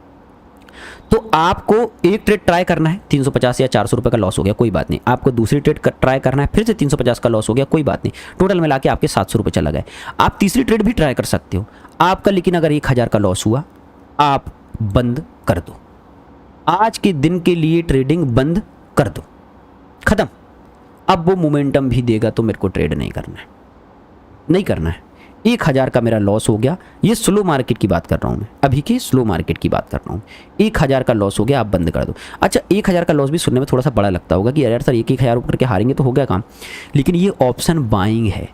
तो आपको एक ट्रेड ट्राई करना है, 350 या 400 रुपये का लॉस हो गया कोई बात नहीं। आपको दूसरी ट्रेड ट्राई करना है, फिर से 350 का लॉस हो गया कोई बात नहीं, टोटल मिला के आपके 700 रुपये चला गए। आप तीसरी ट्रेड भी ट्राई कर सकते हो आपका, लेकिन अगर 1000 का लॉस हुआ आप बंद कर दो। आज के दिन के लिए ट्रेडिंग बंद कर दो, खत्म। अब वो मोमेंटम भी देगा तो मेरे को ट्रेड नहीं करना है, नहीं करना है। 1000 का मेरा लॉस हो गया, ये स्लो मार्केट की बात कर रहा हूँ मैं, अभी के स्लो मार्केट की बात कर रहा हूँ। 1000 का लॉस हो गया आप बंद कर दो। अच्छा 1000 का लॉस भी सुनने में थोड़ा सा बड़ा लगता होगा कि यार सर 1000 करके हारेंगे तो हो गया काम, लेकिन ये ऑप्शन बाइंग है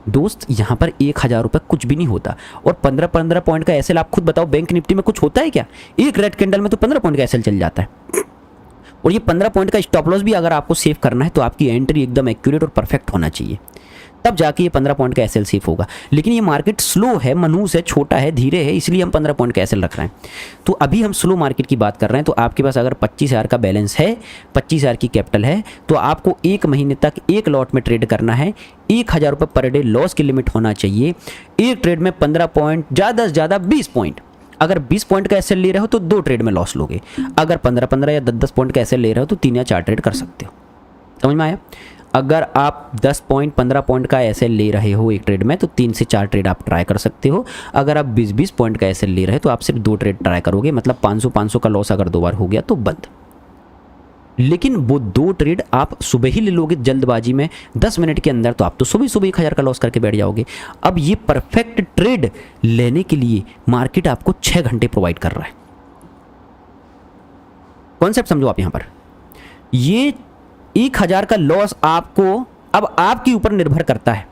दोस्त। यहाँ पर 1000 रुपये कुछ भी नहीं होता। और 15-15 पॉइंट का एसएल आप खुद बताओ बैंक निफ्टी में कुछ होता है क्या? एक रेड कैंडल में तो 15 पॉइंट का एसएल चल जाता है। और ये 15 पॉइंट का स्टॉप लॉस भी अगर आपको सेव करना है तो आपकी एंट्री एकदम एक्यूरेट और परफेक्ट होना चाहिए, तब जाके ये 15 पॉइंट का एसएल सेफ होगा। लेकिन ये मार्केट स्लो है, मनूस है, छोटा है, धीरे है, इसलिए हम 15 पॉइंट का एसएल रख रहे हैं। तो अभी हम स्लो मार्केट की बात कर रहे हैं। तो आपके पास अगर 25,000 का बैलेंस है, 25,000 की कैपिटल है, तो आपको एक महीने तक एक लॉट में ट्रेड करना है। 1000 रुपये पर डे लॉस की लिमिट होना चाहिए। एक ट्रेड में 15 पॉइंट, ज़्यादा से ज़्यादा 20 पॉइंट। अगर 20 पॉइंट का एसएल ले रहे हो तो 2 ट्रेड में लॉस लोगे। अगर 15-15 या 10-10 पॉइंट का एसएल ले रहे हो तो 3 या 4 ट्रेड कर सकते हो। समझ में आया? अगर आप 10 पॉइंट 15 पॉइंट का एसएल ले रहे हो एक ट्रेड में तो 3 से 4 ट्रेड आप ट्राई कर सकते हो। अगर आप 20-20 पॉइंट का एसएल ले रहे हो तो आप सिर्फ 2 ट्रेड ट्राई करोगे, मतलब 500-500 का लॉस अगर 2 बार हो गया तो बंद। लेकिन वो 2 ट्रेड आप सुबह ही ले लोगे जल्दबाजी में 10 मिनट के अंदर, तो आप तो सुबह 1000 का लॉस करके बैठ जाओगे। अब ये परफेक्ट ट्रेड लेने के लिए मार्केट आपको 6 घंटे प्रोवाइड कर रहा है। कॉन्सेप्ट समझो आप यहाँ पर। ये 1000 का लॉस आपको अब आपके ऊपर निर्भर करता है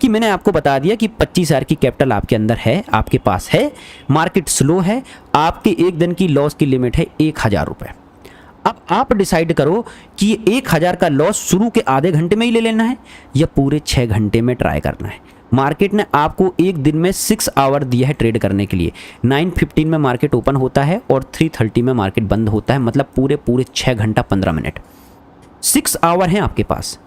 कि मैंने आपको बता दिया कि 25,000 की कैपिटल आपके अंदर है, आपके पास है, मार्केट स्लो है, आपके एक दिन की लॉस की लिमिट है 1000 रुपये। अब आप डिसाइड करो कि 1000 का लॉस शुरू के आधे घंटे में ही ले लेना है या पूरे 6 घंटे में ट्राई करना है। मार्केट ने आपको एक दिन में 6 आवर दिया है ट्रेड करने के लिए। 9:15 में मार्केट ओपन होता है और 3:30 में मार्केट बंद होता है, मतलब पूरे 6 घंटा 15 मिनट, 6 आवर हैं आपके पास।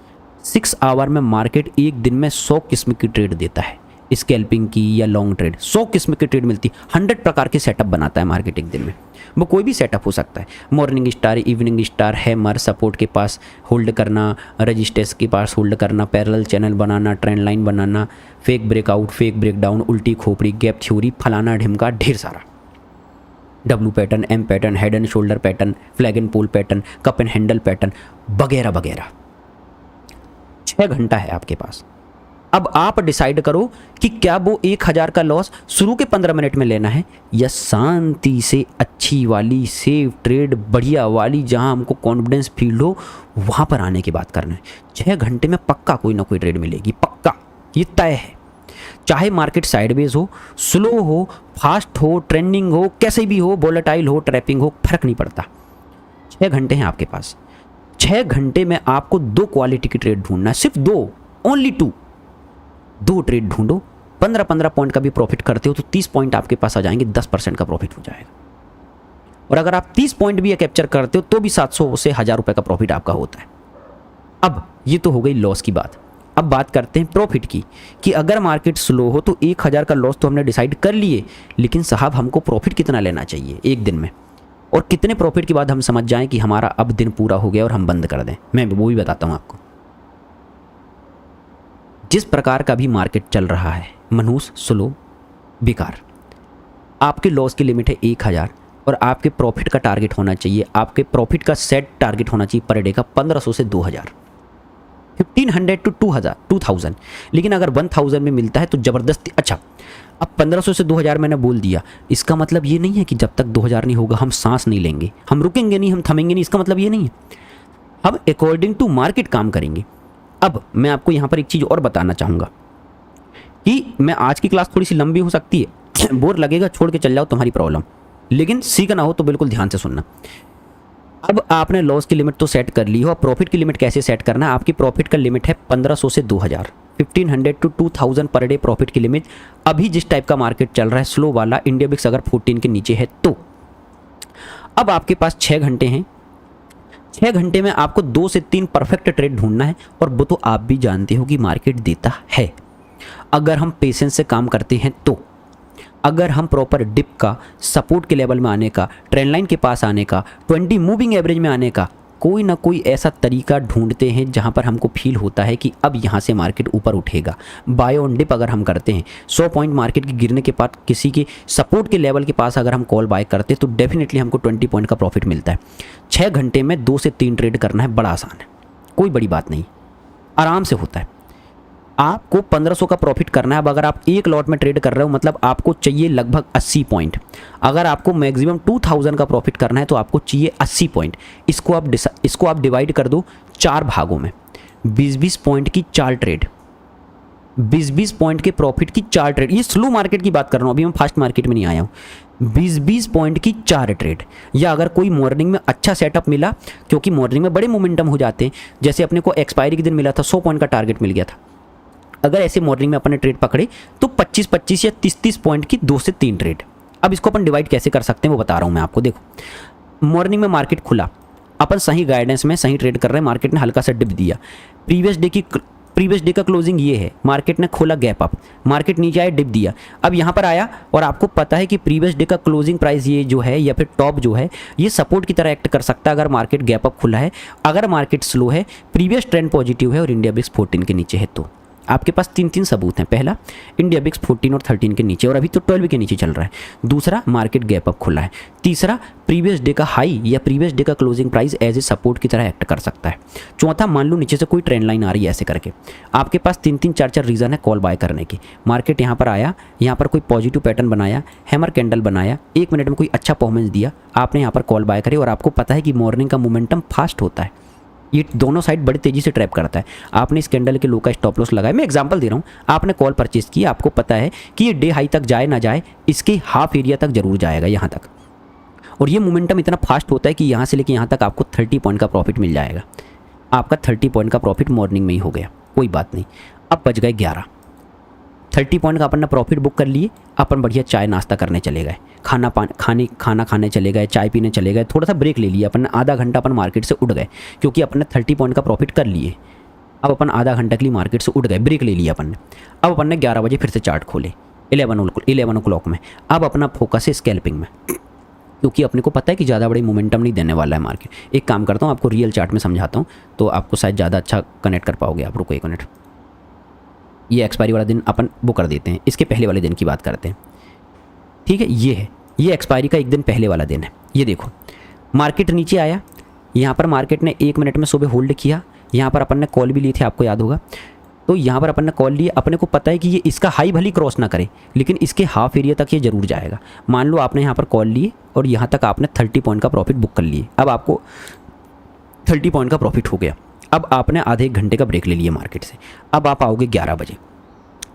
6 आवर में मार्केट एक दिन में 100 किस्म की ट्रेड देता है, स्कैल्पिंग की या लॉन्ग ट्रेड 100 किस्म की ट्रेड मिलती है। 100 प्रकार के सेटअप बनाता है मार्केट एक दिन में। वो कोई भी सेटअप हो सकता है, morning star, evening star, hammer, support के पास होल्ड करना, रजिस्टेंस के पास होल्ड करना, पैरेलल चैनल बनाना, ट्रेंड लाइन बनाना, फेक ब्रेकआउट, फेक ब्रेकडाउन, उल्टी खोपड़ी, गैप थ्योरी, फलाना ढिमका, ढेर सारा। W pattern, M pattern, head and shoulder pattern, flag and pole pattern, cup and handle pattern वगैरह वगैरह। 6 घंटा है आपके पास। अब आप डिसाइड करो कि क्या वो 1000 का लॉस शुरू के 15 मिनट में लेना है या शांति से अच्छी वाली सेफ ट्रेड, बढ़िया वाली, जहां हमको कॉन्फिडेंस फील हो, वहां पर आने की बात करना है। 6 घंटे में पक्का कोई ना कोई ट्रेड मिलेगी, पक्का, ये तय है। चाहे मार्केट साइडवेज हो, स्लो हो, फास्ट हो, ट्रेंडिंग हो, कैसे भी हो, वोलेटाइल हो, ट्रैपिंग हो, फर्क नहीं पड़ता। 6 घंटे हैं आपके पास। 6 घंटे में आपको 2 क्वालिटी की ट्रेड ढूंढना है, सिर्फ 2, ओनली 2 ट्रेड ढूंढो। 15-15 पॉइंट का भी प्रॉफिट करते हो तो 30 पॉइंट आपके पास आ जाएंगे, 10% का प्रॉफिट हो जाएगा। और अगर आप 30 पॉइंट भी कैप्चर करते हो तो भी 700 से 1000 रुपये का प्रॉफिट आपका होता है। अब ये तो हो गई लॉस की बात। अब बात करते हैं प्रॉफिट की, कि अगर मार्केट स्लो हो तो 1000 का लॉस तो हमने डिसाइड कर लिए, लेकिन साहब हमको प्रॉफिट कितना लेना चाहिए एक दिन में, और कितने प्रॉफिट के बाद हम समझ जाएं कि हमारा अब दिन पूरा हो गया और हम बंद कर दें। मैं वो भी बताता हूँ आपको। जिस प्रकार का भी मार्केट चल रहा है, मनहूस, स्लो, बेकार, आपके लॉस की लिमिट है 1000 और आपके प्रॉफिट का टारगेट होना चाहिए, आपके प्रॉफिट का सेट टारगेट होना चाहिए पर डे का 1500 से 2000, 1500 टू 2000। लेकिन अगर 1000 में मिलता है तो ज़बरदस्ती। अच्छा, अब 1500 से 2000 मैंने बोल दिया, इसका मतलब ये नहीं है कि जब तक 2000 नहीं होगा हम सांस नहीं लेंगे, हम रुकेंगे नहीं, हम थमेंगे नहीं, इसका मतलब ये नहीं है। हम अकॉर्डिंग टू मार्केट काम करेंगे। अब मैं आपको यहाँ पर एक चीज़ और बताना चाहूँगा कि मैं आज की क्लास थोड़ी सी लंबी हो सकती है, बोर लगेगा छोड़ के चल जाओ, तुम्हारी प्रॉब्लम, लेकिन सीखना हो तो बिल्कुल ध्यान से सुनना। अब आपने लॉस की लिमिट तो सेट कर ली हो, अब प्रॉफिट की लिमिट कैसे सेट करना है। आपकी प्रॉफिट का लिमिट है 1500 से 2000, 1500 टू 2000 पर डे प्रॉफिट की लिमिट। अभी जिस टाइप का मार्केट चल रहा है स्लो वाला, इंडिया बिक्स अगर 14 के नीचे है तो अब आपके पास 6 घंटे हैं। 6 घंटे में आपको 2 से 3 परफेक्ट ट्रेड ढूंढना है, और वो तो आप भी जानते हो कि मार्केट देता है अगर हम पेशेंस से काम करते हैं तो। अगर हम प्रॉपर डिप का, सपोर्ट के लेवल में आने का, ट्रेंड लाइन के पास आने का, 20 मूविंग एवरेज में आने का कोई ना कोई ऐसा तरीका ढूंढते हैं जहां पर हमको फील होता है कि अब यहां से मार्केट ऊपर उठेगा। बाय ऑन डिप अगर हम करते हैं, 100 पॉइंट मार्केट के गिरने के बाद किसी के सपोर्ट के लेवल के पास अगर हम कॉल बाय करते हैं तो डेफिनेटली हमको 20 पॉइंट का प्रॉफिट मिलता है। 6 घंटे में 2 से 3 ट्रेड करना है, बड़ा आसान है, कोई बड़ी बात नहीं, आराम से होता है। आपको 1500 का प्रॉफिट करना है। अब अगर आप एक लॉट में ट्रेड कर रहे हो मतलब आपको चाहिए लगभग 80 पॉइंट। अगर आपको मैक्सिमम 2000 का प्रॉफिट करना है तो आपको चाहिए 80 पॉइंट। इसको आप डिवाइड कर दो 4 भागों में, 20-20 पॉइंट की 4 ट्रेड, 20-20 पॉइंट के प्रॉफिट की 4 ट्रेड। ये स्लो मार्केट की बात कर रहा हूँ, अभी मैं फास्ट मार्केट में नहीं आया हूँ। 20-20 पॉइंट की 4 ट्रेड, या अगर कोई मॉर्निंग में अच्छा सेटअप मिला, क्योंकि मॉर्निंग में बड़े मोमेंटम हो जाते हैं, जैसे अपने को एक्सपायरी के दिन मिला था 100 पॉइंट का टारगेट मिल गया था, अगर ऐसे मॉर्निंग में अपन ने ट्रेड पकड़े तो 25-25 या 30-30 पॉइंट की 2 से 3 ट्रेड। अब इसको अपन डिवाइड कैसे कर सकते हैं वो बता रहा हूँ मैं आपको। देखो, मॉर्निंग में मार्केट खुला, अपन सही गाइडेंस में सही ट्रेड कर रहे हैं, मार्केट ने हल्का सा डिप दिया, प्रीवियस डे का क्लोजिंग ये है, मार्केट ने खोला गैप अप, मार्केट नीचे आया, डिप दिया, अब यहाँ पर आया और आपको पता है कि प्रीवियस डे का क्लोजिंग प्राइस ये जो है या फिर टॉप जो है ये सपोर्ट की तरह एक्ट कर सकता है अगर मार्केट गैप अप खुला है, अगर मार्केट स्लो है, प्रीवियस ट्रेंड पॉजिटिव है और इंडिया बिक्स 14 के नीचे है। तो आपके पास 3 सबूत हैं। पहला, इंडिया बिक्स 14 और 13 के नीचे और अभी तो 12 के नीचे चल रहा है। दूसरा, मार्केट गैप अप खुला है। तीसरा, प्रीवियस डे का हाई या प्रीवियस डे का closing price as a support की तरह एक्ट कर सकता है। चौथा, मान लो नीचे से कोई ट्रेंड लाइन आ रही है ऐसे करके, आपके पास 3-3, 4-4 रीज़न है कॉल बाय करने की। मार्केट यहाँ पर आया, यहाँ पर कोई पॉजिटिव पैटर्न बनाया, हैमर कैंडल बनाया, 1 मिनट में कोई अच्छा परफॉर्मेंस दिया, आपने यहाँ पर कॉल बाय करी और आपको पता है कि मॉर्निंग का मोमेंटम फास्ट होता है, ये दोनों साइड बड़ी तेज़ी से ट्रैप करता है। आपने इस कैंडल के लो का स्टॉप लॉस लगाया, मैं एग्जांपल दे रहा हूँ, आपने कॉल परचेज की, आपको पता है कि ये डे हाई तक जाए ना जाए, इसके हाफ एरिया तक जरूर जाएगा यहाँ तक, और ये मोमेंटम इतना फास्ट होता है कि यहाँ से लेके यहाँ तक आपको 30 पॉइंट का प्रॉफिट मिल जाएगा। आपका 30 पॉइंट का प्रॉफिट मॉर्निंग में ही हो गया, कोई बात नहीं। अब बच गए 11, 30 पॉइंट का अपन ने प्रॉफिट बुक कर लिए, अपन बढ़िया चाय नाश्ता करने चले गए, खाना खाने चले गए, चाय पीने चले गए, थोड़ा सा ब्रेक ले लिया अपन ने, आधा घंटा अपन मार्केट से उठ गए क्योंकि अपन ने 30 पॉइंट का प्रॉफिट कर लिए। अब अपन आधा घंटा के लिए मार्केट से उठ गए, ब्रेक ले लिया अपन ने। अब अपन ने 11 बजे फिर से चार्ट खोले, 11 o'clock में। अब अपना फोकस है स्कैल्पिंग में, क्योंकि अपने को पता है कि ज़्यादा बड़ी मोमेंटम नहीं देने वाला है मार्केट। एक काम करता हूँ, आपको रियल चार्ट में समझाता हूँ तो आपको शायद ज़्यादा अच्छा कनेक्ट कर पाओगे आप। रुको 1 मिनट, ये एक्सपायरी वाला दिन अपन बुक कर देते हैं, इसके पहले वाले दिन की बात करते हैं, ठीक है। ये एक्सपायरी का 1 दिन पहले वाला दिन है। ये देखो, मार्केट नीचे आया, यहाँ पर मार्केट ने 1 मिनट में सुबह होल्ड किया, यहाँ पर अपन ने कॉल भी लिए थे, आपको याद होगा। तो यहाँ पर अपन ने कॉल लिए, अपने को पता है कि ये इसका हाई भली क्रॉस ना करे लेकिन इसके हाफ एरिया तक ये जरूर जाएगा। मान लो आपने यहाँ पर कॉल लिए और यहाँ तक आपने 30 पॉइंट का प्रॉफिट बुक कर लिए, अब आपको 30 पॉइंट का प्रॉफिट हो गया। अब आपने आधे 1 घंटे का ब्रेक ले लिया मार्केट से, अब आप आओगे 11 बजे,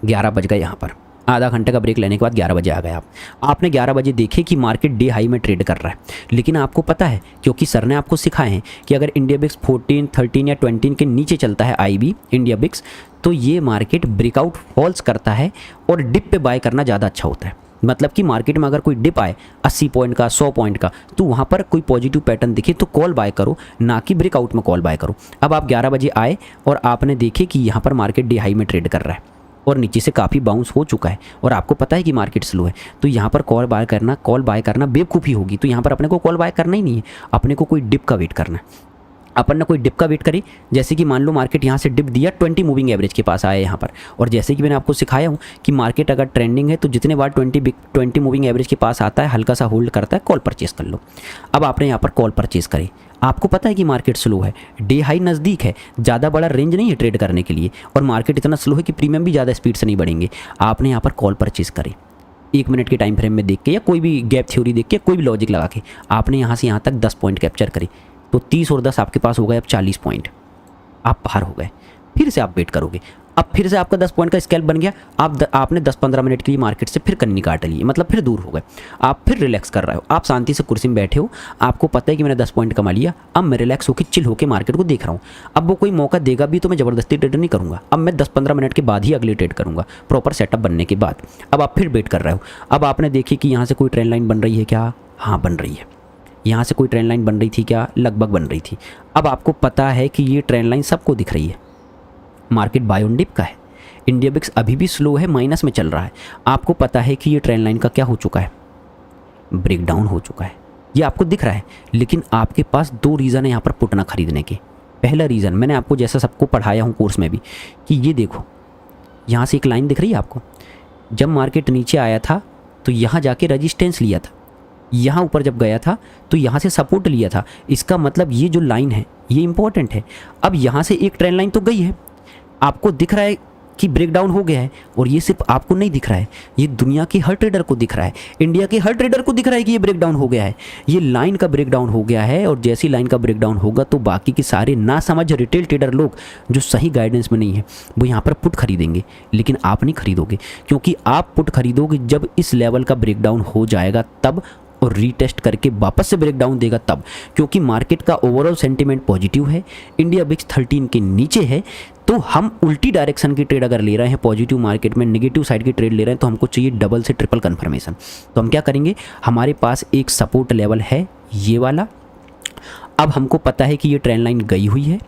11 बज गए यहाँ पर, आधा घंटे का ब्रेक लेने के बाद 11 बजे आ गए आप। आपने 11 बजे देखे कि मार्केट डे हाई में ट्रेड कर रहा है, लेकिन आपको पता है क्योंकि सर ने आपको सिखाए हैं कि अगर इंडिया बिक्स 14, 13 या 20 के नीचे चलता है IB इंडिया बिक्स, तो ये मार्केट ब्रेकआउट फॉल्स करता है और डिप पे बाय करना ज़्यादा अच्छा होता है। मतलब कि मार्केट में अगर कोई डिप आए 80 पॉइंट का, 100 पॉइंट का, तो वहाँ पर कोई पॉजिटिव पैटर्न दिखे तो कॉल बाय करो, ना कि ब्रेकआउट में कॉल बाय करो। अब आप 11 बजे आए और आपने देखे कि यहाँ पर मार्केट डे हाई में ट्रेड कर रहा है और नीचे से काफ़ी बाउंस हो चुका है और आपको पता है कि मार्केट स्लो है, तो यहाँ पर कॉल बाय करना बेवकूफ़ी होगी। तो यहाँ पर अपने को कॉल बाय करना ही नहीं है, अपने को कोई डिप का वेट करना है। अपन ने कोई डिप का वेट करी, जैसे कि मान लो मार्केट यहाँ से डिप दिया 20 मूविंग एवरेज के पास आया यहाँ पर, और जैसे कि मैंने आपको सिखाया हूँ कि मार्केट अगर ट्रेंडिंग है तो जितने बार 20 मूविंग एवरेज के पास आता है, हल्का सा होल्ड करता है, कॉल परचेस कर लो। अब आपने यहाँ पर कॉल परचेस करी, आपको पता है कि मार्केट स्लो है, डे हाई नज़दीक है, ज़्यादा बड़ा रेंज नहीं है ट्रेड करने के लिए, और मार्केट इतना स्लो है कि प्रीमियम भी ज़्यादा स्पीड से नहीं बढ़ेंगे। आपने यहाँ पर कॉल परचेस करी 1 मिनट के टाइम फ्रेम में देख के, या कोई भी गैप थ्योरी देख के, कोई भी लॉजिक लगा के आपने यहाँ से यहाँ तक 10 पॉइंट कैप्चर करी, तो 30 और 10 आपके पास हो गए अब 40 पॉइंट, आप बाहर हो गए। फिर से आप वेट करोगे, अब फिर से आपका 10 पॉइंट का स्कैल्प बन गया, आपने 10-15 मिनट के लिए मार्केट से फिर कन्नी काट ली, मतलब फिर दूर हो गए, आप फिर रिलैक्स कर रहे हो, आप शांति से कुर्सी में बैठे हो, आपको पता है कि मैंने 10 पॉइंट कमा लिया, अब मैं रिलैक्स होकर चिल होकर मार्केट को देख रहा हूँ। अब वो कोई मौका देगा भी तो मैं ज़बरदस्ती ट्रेड नहीं करूँगा, अब मैं 10-15 मिनट के बाद ही अगले ट्रेड करूँगा, प्रॉपर सेटअप बनने के बाद। अब आप फिर वेट कर रहे हो, अब आपने देखी कि यहाँ से कोई ट्रेंड लाइन बन रही है क्या? हाँ बन रही है। यहाँ से कोई ट्रेंड लाइन बन रही थी क्या? लगभग बन रही थी। अब आपको पता है कि ये ट्रेंड लाइन सबको दिख रही है, मार्केट बाय ऑन डिप का है, इंडिया बिक्स अभी भी स्लो है, माइनस में चल रहा है। आपको पता है कि ये ट्रेंड लाइन का क्या हो चुका है? ब्रेकडाउन हो चुका है, ये आपको दिख रहा है। लेकिन आपके पास 2 रीज़न है यहाँ पर पुट ना खरीदने के। पहला रीज़न मैंने आपको जैसा सबको पढ़ाया हूँ कोर्स में भी, कि ये देखो यहाँ से एक लाइन दिख रही है आपको, जब मार्केट नीचे आया था तो यहाँ जाके रजिस्टेंस लिया था, यहाँ ऊपर जब गया था तो यहाँ से सपोर्ट लिया था। इसका मतलब ये जो लाइन है ये इंपॉर्टेंट है। अब यहाँ से एक ट्रेंड लाइन तो गई है, आपको दिख रहा है कि ब्रेकडाउन हो गया है, और ये सिर्फ आपको नहीं दिख रहा है, ये दुनिया के हर ट्रेडर को दिख रहा है, इंडिया के हर ट्रेडर को दिख रहा है कि ये ब्रेकडाउन हो गया है, ये लाइन का ब्रेकडाउन हो गया है। और जैसी लाइन का ब्रेकडाउन होगा तो बाकी के सारे ना समझ रिटेल ट्रेडर लोग जो सही गाइडेंस में नहीं है वो यहाँ पर पुट खरीदेंगे, लेकिन आप नहीं खरीदोगे, क्योंकि आप पुट खरीदोगे जब इस लेवल का ब्रेकडाउन हो जाएगा तब, और रीटेस्ट करके वापस से ब्रेकडाउन देगा तब, क्योंकि मार्केट का ओवरऑल सेंटीमेंट पॉजिटिव है, इंडिया बिक्स 13 के नीचे है। तो हम उल्टी डायरेक्शन की ट्रेड अगर ले रहे हैं, पॉजिटिव मार्केट में नेगेटिव साइड की ट्रेड ले रहे हैं, तो हमको चाहिए डबल से ट्रिपल कन्फर्मेशन। तो हम क्या करेंगे, हमारे पास एक सपोर्ट लेवल है ये वाला, अब हमको पता है कि ये ट्रेंड लाइन गई हुई है,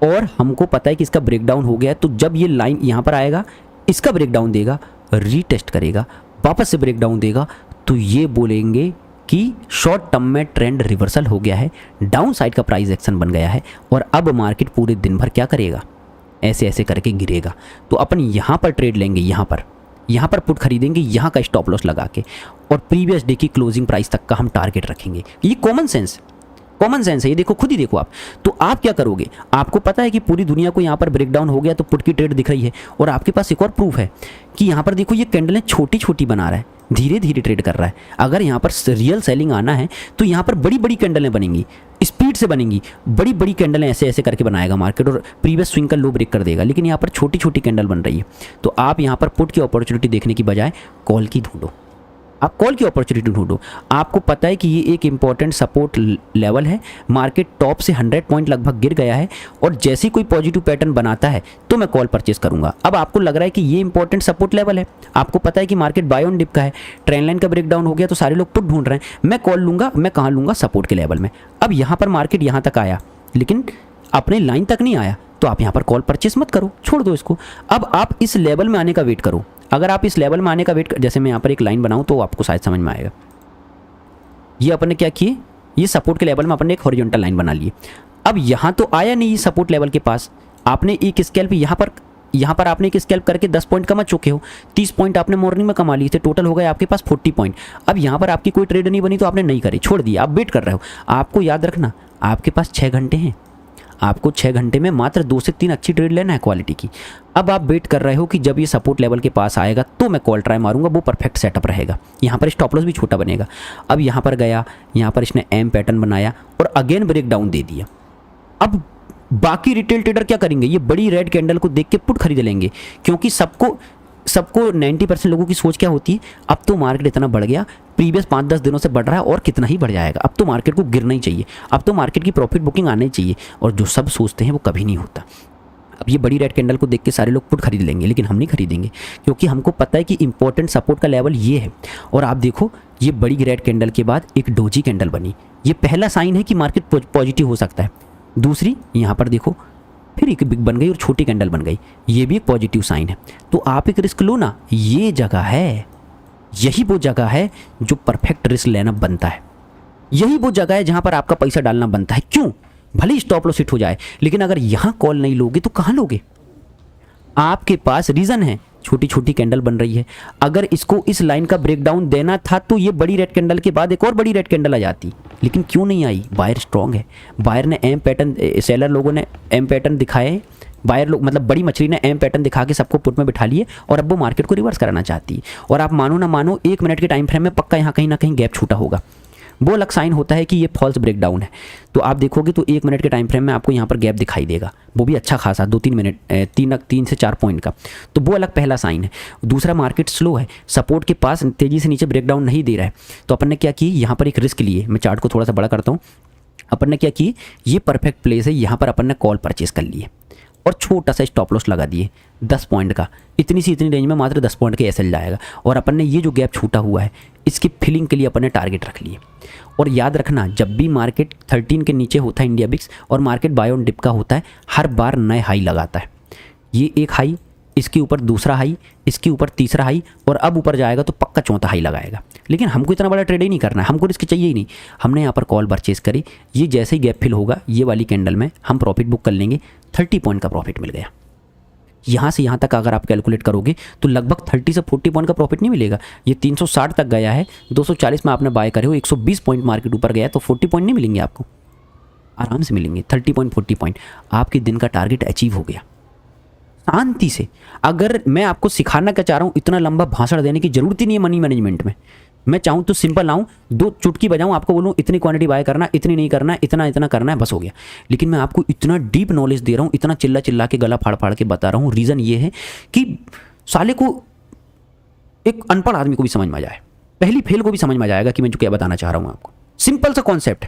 और हमको पता है कि इसका ब्रेकडाउन हो गया। तो जब ये लाइन यहाँ पर आएगा, इसका ब्रेकडाउन देगा, रीटेस्ट करेगा, वापस से ब्रेकडाउन देगा, तो ये बोलेंगे कि शॉर्ट टर्म में ट्रेंड रिवर्सल हो गया है, डाउन साइड का प्राइस एक्शन बन गया है, और अब मार्केट पूरे दिन भर क्या करेगा, ऐसे ऐसे करके गिरेगा। तो अपन यहाँ पर ट्रेड लेंगे, यहाँ पर पुट खरीदेंगे, यहाँ का स्टॉप लॉस लगा के, और प्रीवियस डे की क्लोजिंग प्राइस तक का हम टारगेट रखेंगे। ये कॉमन सेंस है, ये देखो, खुद ही देखो आप। तो आप क्या करोगे, आपको पता है कि पूरी दुनिया को यहाँ पर ब्रेकडाउन हो गया तो पुट की ट्रेड दिख रही है, और आपके पास एक और प्रूफ है कि यहाँ पर देखो ये कैंडलें छोटी छोटी बना रहा है, धीरे धीरे ट्रेड कर रहा है। अगर यहाँ पर रियल सेलिंग आना है तो यहाँ पर बड़ी बड़ी कैंडलें बनेंगी, स्पीड से बनेंगी, बड़ी बड़ी कैंडलें ऐसे ऐसे करके बनाएगा मार्केट, और प्रीवियस स्विंग का लो ब्रेक कर देगा। लेकिन यहाँ पर छोटी छोटी कैंडल बन रही है, तो आप यहाँ पर पुट की अपॉर्चुनिटी देखने की बजाय कॉल की ढूंढो, आप कॉल की अपॉर्चुनिटी ढूंढो। आपको पता है कि ये एक इंपॉर्टेंट सपोर्ट लेवल है, मार्केट टॉप से 100 पॉइंट लगभग गिर गया है, और जैसे कोई पॉजिटिव पैटर्न बनाता है तो मैं कॉल परचेस करूंगा। अब आपको लग रहा है कि ये इंपॉर्टेंट सपोर्ट लेवल है, आपको पता है कि मार्केट बाय ऑन डिप का है, ट्रेंड लाइन का ब्रेकडाउन हो गया तो सारे लोग पुट ढूंढ रहे हैं, मैं कॉल लूंगा, मैं कहाँ लूंगा, सपोर्ट के लेवल में। अब यहाँ पर मार्केट यहाँ तक आया लेकिन अपने लाइन तक नहीं आया, तो आप यहाँ पर कॉल परचेस मत करो, छोड़ दो इसको। अब आप इस लेवल में आने का वेट करो। अगर आप इस लेवल में आने का वेट, जैसे मैं यहाँ पर एक लाइन बनाऊँ तो आपको शायद समझ में आएगा। ये अपन ने क्या किए, ये सपोर्ट के लेवल में अपन ने एक हॉरिजॉन्टल लाइन बना ली। अब यहाँ तो आया नहीं सपोर्ट लेवल के पास, आपने एक स्कैल्प यहाँ पर आपने एक स्कैल्प करके 10 पॉइंट कमा चुके हो, 30 पॉइंट आपने मॉर्निंग में कमा लिए थे, टोटल हो गए आपके पास 40 पॉइंट। अब यहाँ पर आपकी कोई ट्रेड नहीं बनी तो आपने नहीं करी, छोड़ दिया, आप वेट कर रहे हो। आपको याद रखना, आपके पास 6 घंटे हैं, आपको 6 घंटे में मात्र 2 से 3 अच्छी ट्रेड लेना है क्वालिटी की। अब आप वेट कर रहे हो कि जब ये सपोर्ट लेवल के पास आएगा तो मैं कॉल ट्राई मारूंगा, वो परफेक्ट सेटअप रहेगा, यहाँ पर स्टॉप लॉस भी छोटा बनेगा। अब यहाँ पर गया, यहाँ पर इसने एम पैटर्न बनाया और अगेन ब्रेक डाउन दे दिया। अब बाकी रिटेल ट्रेडर क्या करेंगे, ये बड़ी रेड कैंडल को देख के पुट खरीद लेंगे, क्योंकि सबको 90% लोगों की सोच क्या होती है, अब तो मार्केट इतना बढ़ गया, प्रीवियस 5-10 दिनों से बढ़ रहा है और कितना ही बढ़ जाएगा, अब तो मार्केट को गिरना ही चाहिए, अब तो मार्केट की प्रॉफिट बुकिंग आनी चाहिए। और जो सब सोचते हैं वो कभी नहीं होता। अब ये बड़ी रेड कैंडल को देख के सारे लोग पुट खरीद लेंगे, लेकिन हम नहीं खरीदेंगे, क्योंकि हमको पता है कि इंपॉर्टेंट सपोर्ट का लेवल ये है। और आप देखो, ये बड़ी रेड कैंडल के बाद एक डोजी कैंडल बनी, ये पहला साइन है कि मार्केट पॉजिटिव हो सकता है। दूसरी यहाँ पर देखो, फिर एक बिग बन गई और छोटी कैंडल बन गई, ये भी एक पॉजिटिव साइन है। तो आप एक रिस्क लो ना, ये जगह है, यही वो जगह है जो परफेक्ट रिस्क लेना बनता है, यही वो जगह है जहाँ पर आपका पैसा डालना बनता है। क्यों? भले ही स्टॉप लॉस हिट हो जाए, लेकिन अगर यहाँ कॉल नहीं लोगे तो कहाँ लोगे? आपके पास रीज़न है, छोटी छोटी कैंडल बन रही है। अगर इसको इस लाइन का ब्रेकडाउन देना था तो ये बड़ी रेड कैंडल के बाद एक और बड़ी रेड कैंडल आ जाती, लेकिन क्यों नहीं आई? बायर स्ट्रांग है, बायर ने एम पैटर्न, सेलर लोगों ने एम पैटर्न दिखाए, बायर लोग मतलब बड़ी मछली ने एम पैटर्न दिखा के सबको पुट में बिठा लिए और अब वो मार्केट को रिवर्स कराना चाहती है। और आप मानो ना मानो 1 मिनट के टाइम फ्रेम में पक्का यहाँ कहीं ना कहीं गैप छूटा होगा, वो अलग साइन होता है कि ये फॉल्स ब्रेकडाउन है। तो आप देखोगे तो 1 मिनट के टाइम फ्रेम में आपको यहाँ पर गैप दिखाई देगा, वो भी अच्छा खासा 2-3 मिनट, 3 से 4 पॉइंट का, तो वो अलग पहला साइन है। दूसरा, मार्केट स्लो है, सपोर्ट के पास तेज़ी से नीचे ब्रेकडाउन नहीं दे रहा है, तो अपन ने क्या की, यहाँ पर एक रिस्क लिए। मैं चार्ट को थोड़ा सा बड़ा करता हूँ। अपन ने क्या की, ये परफेक्ट प्लेस है, यहाँ पर अपन ने कॉल परचेस कर लिए और छोटा सा स्टॉप लॉस लगा दिए 10 पॉइंट का, इतनी रेंज में मात्र 10 पॉइंट के एसएल जाएगा। और अपन ने ये जो गैप छूटा हुआ है इसकी फिलिंग के लिए अपन ने टारगेट रख लिए। और याद रखना, जब भी मार्केट 13 के नीचे होता है इंडिया बिक्स और मार्केट बाय ऑन डिप का होता है, हर बार नए हाई लगाता है। ये एक हाई, इसके ऊपर दूसरा हाई, इसके ऊपर तीसरा हाई, और अब ऊपर जाएगा तो पक्का चौथा हाई लगाएगा। लेकिन हमको इतना बड़ा ट्रेड ही नहीं करना है, हमको रिस्क चाहिए ही नहीं। हमने यहाँ पर कॉल परचेस करी, ये जैसे ही गैप फिल होगा ये वाली कैंडल में हम प्रॉफिट बुक कर लेंगे। 30 पॉइंट का प्रॉफिट मिल गया। यहाँ से यहाँ तक अगर आप कैलकुलेट करोगे तो लगभग 30 से 40 पॉइंट का प्रॉफिट नहीं मिलेगा। ये 360 तक गया है, 240 में आपने बाय करे हो, 120 पॉइंट मार्केट ऊपर गया है, तो 40 पॉइंट नहीं मिलेंगे आपको, आराम से मिलेंगे 30 पॉइंट 40 पॉइंट। आपके दिन का टारगेट अचीव हो गया शांति से। अगर मैं आपको सिखाना क्या चाह रहा हूँ, इतना लंबा भाषण देने की जरूरत ही नहीं है मनी मैनेजमेंट में। मैं चाहूँ तो सिंपल आऊँ, 2 चुटकी बजाऊँ, आपको बोलूँ इतनी क्वांटिटी बाय करना, इतनी नहीं करना, इतना इतना करना है, बस हो गया। लेकिन मैं आपको इतना डीप नॉलेज दे रहा हूँ, इतना चिल्ला चिल्ला के गला फाड़ फाड़ के बता रहा हूँ। रीज़न ये है कि साले को, एक अनपढ़ आदमी को भी समझ में आ जाए, पहली फेल को भी समझ में आ जाएगा कि मैं जो क्या बताना चाह रहा हूँ आपको। सिंपल सा कॉन्सेप्ट,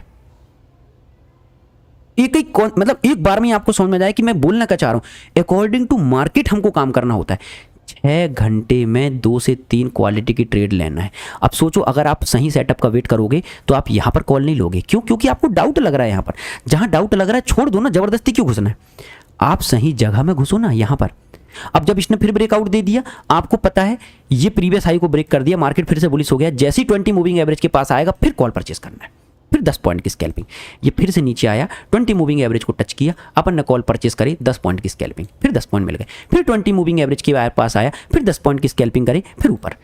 मतलब एक बार में आपको समझ में जाए कि मैं बोलना क्या चाह रहा हूँ। अकॉर्डिंग टू मार्केट हमको काम करना होता है। 6 घंटे में 2 से 3 क्वालिटी की ट्रेड लेना है। अब सोचो, अगर आप सही सेटअप का वेट करोगे तो आप यहाँ पर कॉल नहीं लोगे। क्यों? क्योंकि आपको डाउट लग रहा है। यहाँ पर जहाँ डाउट लग रहा है छोड़ दो ना, जबरदस्ती क्यों घुसना है? आप सही जगह में घुसो ना यहाँ पर। अब जब इसने फिर ब्रेकआउट दे दिया, आपको पता है ये प्रीवियस हाई को ब्रेक कर दिया, मार्केट फिर से बुलिश हो गया। जैसे ही 20 मूविंग एवरेज के पास आएगा फिर कॉल परचेस करना है, फिर 10 पॉइंट की स्कैल्पिंग। ये फिर से नीचे आया, 20 मूविंग एवरेज को टच किया, अपन ने कॉल परचेस करी, 10 पॉइंट की स्कैल्पिंग, फिर 10 पॉइंट मिल गए। फिर 20 मूविंग एवरेज के पास आया, फिर 10 पॉइंट की स्कैल्पिंग करे, फिर ऊपर।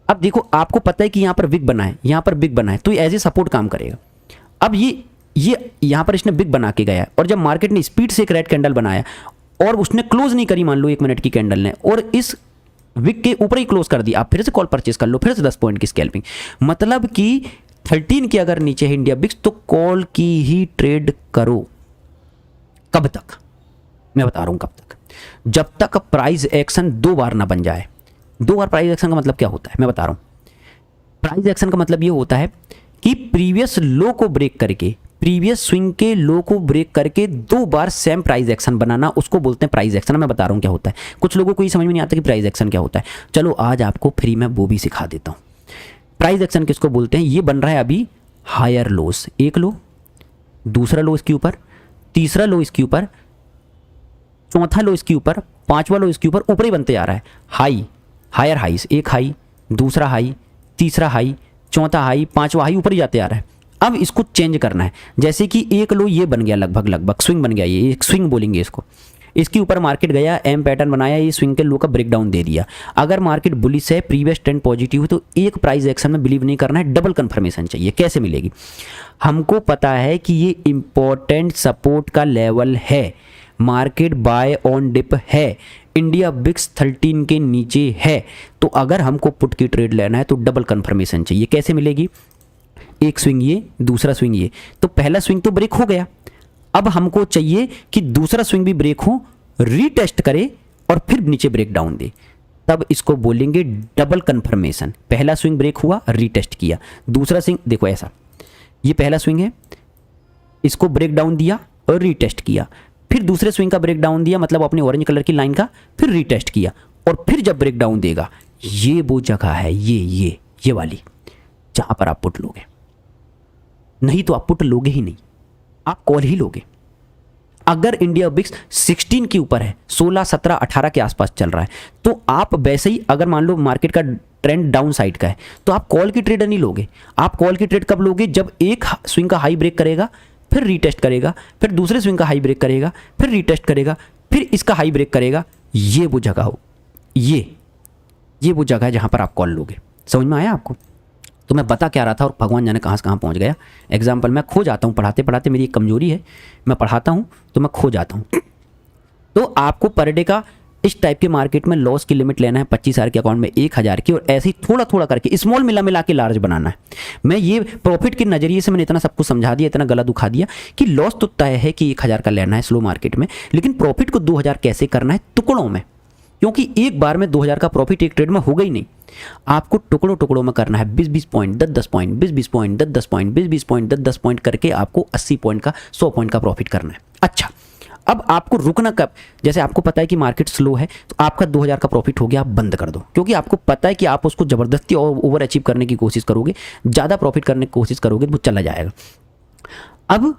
अब देखो, आपको पता है कि यहाँ पर बिग बना है, यहाँ पर बिग बना है, तो ये एज ए सपोर्ट काम करेगा। अब ये यहाँ पर इसने बिग बना के गया, और जब मार्केट ने स्पीड से एक रेड कैंडल बनाया और उसने क्लोज नहीं करी, मान लो 1 मिनट की कैंडल ने, और इस विक के ऊपर ही क्लोज कर दी, आप फिर से कॉल परचेस कर लो, फिर से 10 पॉइंट की स्कैल्पिंग। मतलब कि 13 के अगर नीचे है इंडिया बिक्स तो कॉल की ही ट्रेड करो। कब तक? मैं बता रहा हूं कब तक, जब तक प्राइस एक्शन 2 बार ना बन जाए। 2 बार प्राइस एक्शन का मतलब क्या होता है मैं बता रहा हूं। प्राइस एक्शन का मतलब ये होता है कि प्रीवियस लो को ब्रेक करके, प्रीवियस स्विंग के लो को ब्रेक करके 2 बार सेम प्राइस एक्शन बनाना, उसको बोलते हैं प्राइस एक्शन। मैं बता रहा हूं क्या होता है। कुछ लोगों को ये समझ में नहीं आता कि प्राइस एक्शन क्या होता है। चलो आज आपको फ्री में वो भी सिखा देता हूं। प्राइस एक्शन किसको बोलते हैं? ये बन रहा है अभी हायर लोस, एक लो, दूसरा लो इसके ऊपर, तीसरा लो इसके ऊपर, चौथा लो इसके ऊपर, पांचवा लो इसके ऊपर, ऊपर ही बनते जा रहा है। हाई, हायर हाइस, एक हाई, दूसरा हाई, तीसरा हाई, चौथा हाई, पांचवा हाई, ऊपर ही जाते आ रहा है। अब इसको चेंज करना है। जैसे कि एक लो ये बन गया, लगभग स्विंग बन गया, ये एक स्विंग बोलेंगे इसको। इसके ऊपर मार्केट गया, एम पैटर्न बनाया, ये स्विंग के लो का ब्रेकडाउन दे दिया। अगर मार्केट बुलिश है, प्रीवियस ट्रेंड पॉजिटिव है, तो एक प्राइस एक्शन में बिलीव नहीं करना है, डबल कंफर्मेशन चाहिए। कैसे मिलेगी? हमको पता है कि ये इंपॉर्टेंट सपोर्ट का लेवल है, मार्केट बाय ऑन डिप है, इंडिया बिक्स 13 के नीचे है, तो अगर हमको पुट की ट्रेड लेना है तो डबल कंफर्मेशन चाहिए। कैसे मिलेगी? एक स्विंग ये, दूसरा स्विंग ये, तो पहला स्विंग तो ब्रेक हो गया, अब हमको चाहिए कि दूसरा स्विंग भी ब्रेक हो, रीटेस्ट करे और फिर नीचे ब्रेक डाउन दे, तब इसको बोलेंगे डबल कंफर्मेशन। पहला स्विंग ब्रेक हुआ, रीटेस्ट किया, दूसरा स्विंग देखो ऐसा, ये पहला स्विंग है, इसको ब्रेक डाउन दिया और रीटेस्ट किया, फिर दूसरे स्विंग का ब्रेक डाउन दिया, मतलब अपनी ऑरेंज कलर की लाइन का, फिर रीटेस्ट किया, और फिर जब ब्रेक डाउन देगा, ये वो जगह है, ये वाली, जहां पर आप पुट लोगे। नहीं तो आप पुट लोगे ही नहीं, आप कॉल ही लोगे। अगर इंडिया बिक्स 16 के ऊपर है, 16, 17, 18 के आसपास चल रहा है, तो आप वैसे ही, अगर मान लो मार्केट का ट्रेंड डाउन साइड का है, तो आप कॉल की ट्रेड नहीं लोगे। आप कॉल की ट्रेड कब लोगे? जब एक स्विंग का हाई ब्रेक करेगा, फिर रीटेस्ट करेगा, फिर दूसरे स्विंग का हाई ब्रेक करेगा, फिर रीटेस्ट करेगा, फिर इसका हाई ब्रेक करेगा। ये वो जगह हो, ये वो जगह है जहाँ पर आप कॉल लोगे। समझ में आया आपको? तो मैं बता क्या रहा था और भगवान जाने कहाँ से कहाँ पहुँच गया। एग्जाम्पल, मैं खो जाता हूँ पढ़ाते पढ़ाते, मेरी एक कमजोरी है, मैं पढ़ाता हूँ तो मैं खो जाता हूँ। तो आपको पर डे का इस टाइप के मार्केट में लॉस की लिमिट लेना है 25,000 के अकाउंट में 1,000 की, और ऐसे ही थोड़ा थोड़ा करके स्मॉल मिला के लार्ज बनाना है। मैं ये प्रॉफिट के नज़रिए से मैंने इतना सब कुछ समझा दिया, इतना गला दुखा दिया कि लॉस तो तय है कि 1,000 का लेना है स्लो मार्केट में, लेकिन प्रॉफिट को 2,000 कैसे करना है टुकड़ों में, क्योंकि एक बार में 2,000 का प्रॉफिट एक ट्रेड में होगा ही नहीं। आपको टुकड़ों टुकड़ों में करना है, 20-20 point, 10-10 point, 20-20 point, 10-10 point, 20-20 point, 10-10 point करके आपको 80 पॉइंट का 100 पॉइंट का प्रॉफिट करना है। अच्छा, अब आपको रुकना कब? जैसे आपको पता है कि मार्केट स्लो है तो आपका 2,000 का प्रॉफिट हो गया, आप बंद कर दो, क्योंकि आपको पता है कि आप उसको ज़बरदस्ती और ओवर अचीव करने की कोशिश करोगे, ज़्यादा प्रॉफिट करने की कोशिश करोगे तो वो चला जाएगा। अब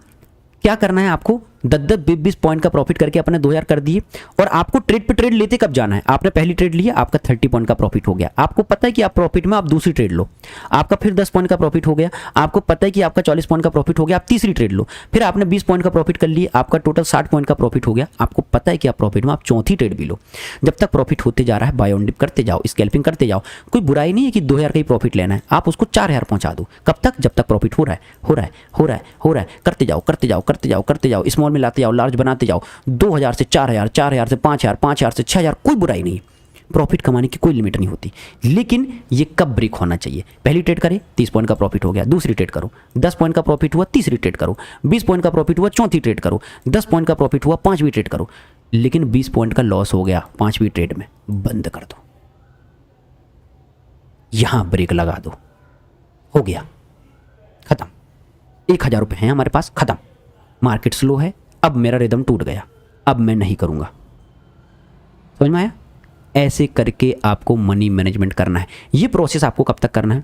क्या करना है आपको? 10-10, 20-20 पॉइंट का प्रॉफिट करके अपने 2,000 कर दिए, और आपको ट्रेड पे ट्रेड लेते कब जाना है? आपने पहली ट्रेड लिया, आपका 30 पॉइंट का प्रॉफिट हो गया, आपको पता है कि आप प्रॉफिट में आप दूसरी ट्रेड लो, आपका फिर 10 पॉइंट का प्रॉफिट हो गया, आपको पता है कि आपका 40 पॉइंट का प्रॉफिट हो गया, आप तीसरी ट्रेड लो, फिर आपने 20 पॉइंट का प्रॉफिट कर लिए, आपका टोटल 60 पॉइंट का प्रॉफिट हो गया, आपको पता है कि आप प्रॉफिट में आप चौथी ट्रेड भी लो। जब तक प्रॉफिट होते जा रहा है बाय ऑन डिप करते जाओ, स्कैल्पिंग करते जाओ, कोई बुराई नहीं है कि 2,000 का ही प्रॉफिट लेना है, आप उसको 4,000 पहुंचा दो। कब तक? जब तक प्रॉफिट हो रहा है, हो रहा है, हो रहा है, हो रहा है, करते जाओ, करते जाओ, करते जाओ, करते जाओ, स्मॉल में लाते जाओ, लार्ज बनाते जाओ, 2,000 से 4,000, 4,000 से 5,000, 5,000 से 6,000, कोई बुराई नहीं। प्रॉफिट कमाने की कोई लिमिट नहीं होती, लेकिन ये कब ब्रेक होना चाहिए? पहली ट्रेड करे, 30 पॉइंट का प्रॉफिट हो गया, दूसरी ट्रेड करो, 10 पॉइंट का प्रॉफिट हुआ, तीसरी ट्रेड करो, 20 पॉइंट का प्रॉफिट हुआ, चौथी ट्रेड करो, 10 पॉइंट का प्रॉफिट हुआ, पांचवी ट्रेड करो। लेकिन 20 पॉइंट का लॉस हो गया पांचवी ट्रेड में, बंद कर दो, यहां ब्रेक लगा दो, हो गया, खत्म। 1,000 रुपये हैं हमारे पास, खत्म। मार्केट स्लो है, अब मेरा रिदम टूट गया, अब मैं नहीं करूंगा। समझ में आया? ऐसे करके आपको मनी मैनेजमेंट करना है। ये प्रोसेस आपको कब तक करना है?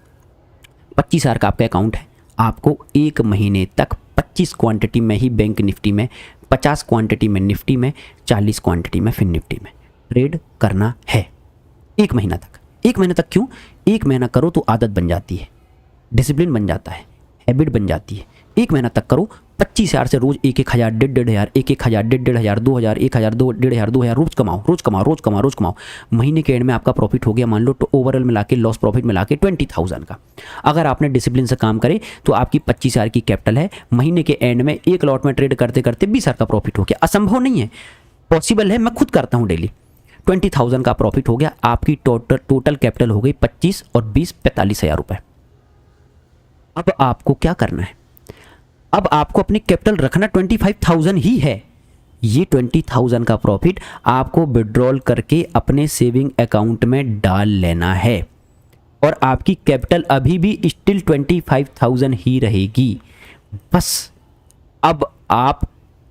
25,000 का आपका अकाउंट है, आपको एक महीने तक 25 क्वांटिटी में ही बैंक निफ्टी में, 50 क्वांटिटी में निफ्टी में, 40 क्वांटिटी में फिन निफ्टी में ट्रेड करना है, एक महीना तक। एक महीना तक क्यों? एक महीना करो तो आदत बन जाती है, डिसिप्लिन बन जाता है, हैबिट बन जाती है। एक महीना तक करो, 25,000 से रोज 1,000, 1,500, 1,000, 1,500, 2,000, 1,000, 2,500, 2,000 रोज कमाओ, रोज कमाओ, रोज कमाओ, रोज कमाओ। महीने के एंड में आपका प्रॉफिट हो गया, मान लो तो ओवरऑल मिला के लॉस प्रॉफिट मिला के 20,000 का। अगर आपने डिसिप्लिन से काम करे तो आपकी 25,000 की कैपिटल है, महीने के एंड में एक लॉट में ट्रेड करते करते 20,000 का प्रॉफिट हो गया। असंभव नहीं है, पॉसिबल है, मैं खुद करता हूँ डेली। 20,000 का प्रॉफिट हो गया, आपकी टोटल कैपिटल हो गई 25 और 20 45,000 रुपये। अब आपको क्या करना है? अब आपको अपनी कैपिटल रखना 25,000 ही है। ये 20,000 का प्रॉफिट आपको विड्रॉल करके अपने सेविंग अकाउंट में डाल लेना है, और आपकी कैपिटल अभी भी स्टिल 25,000 ही रहेगी। बस अब आप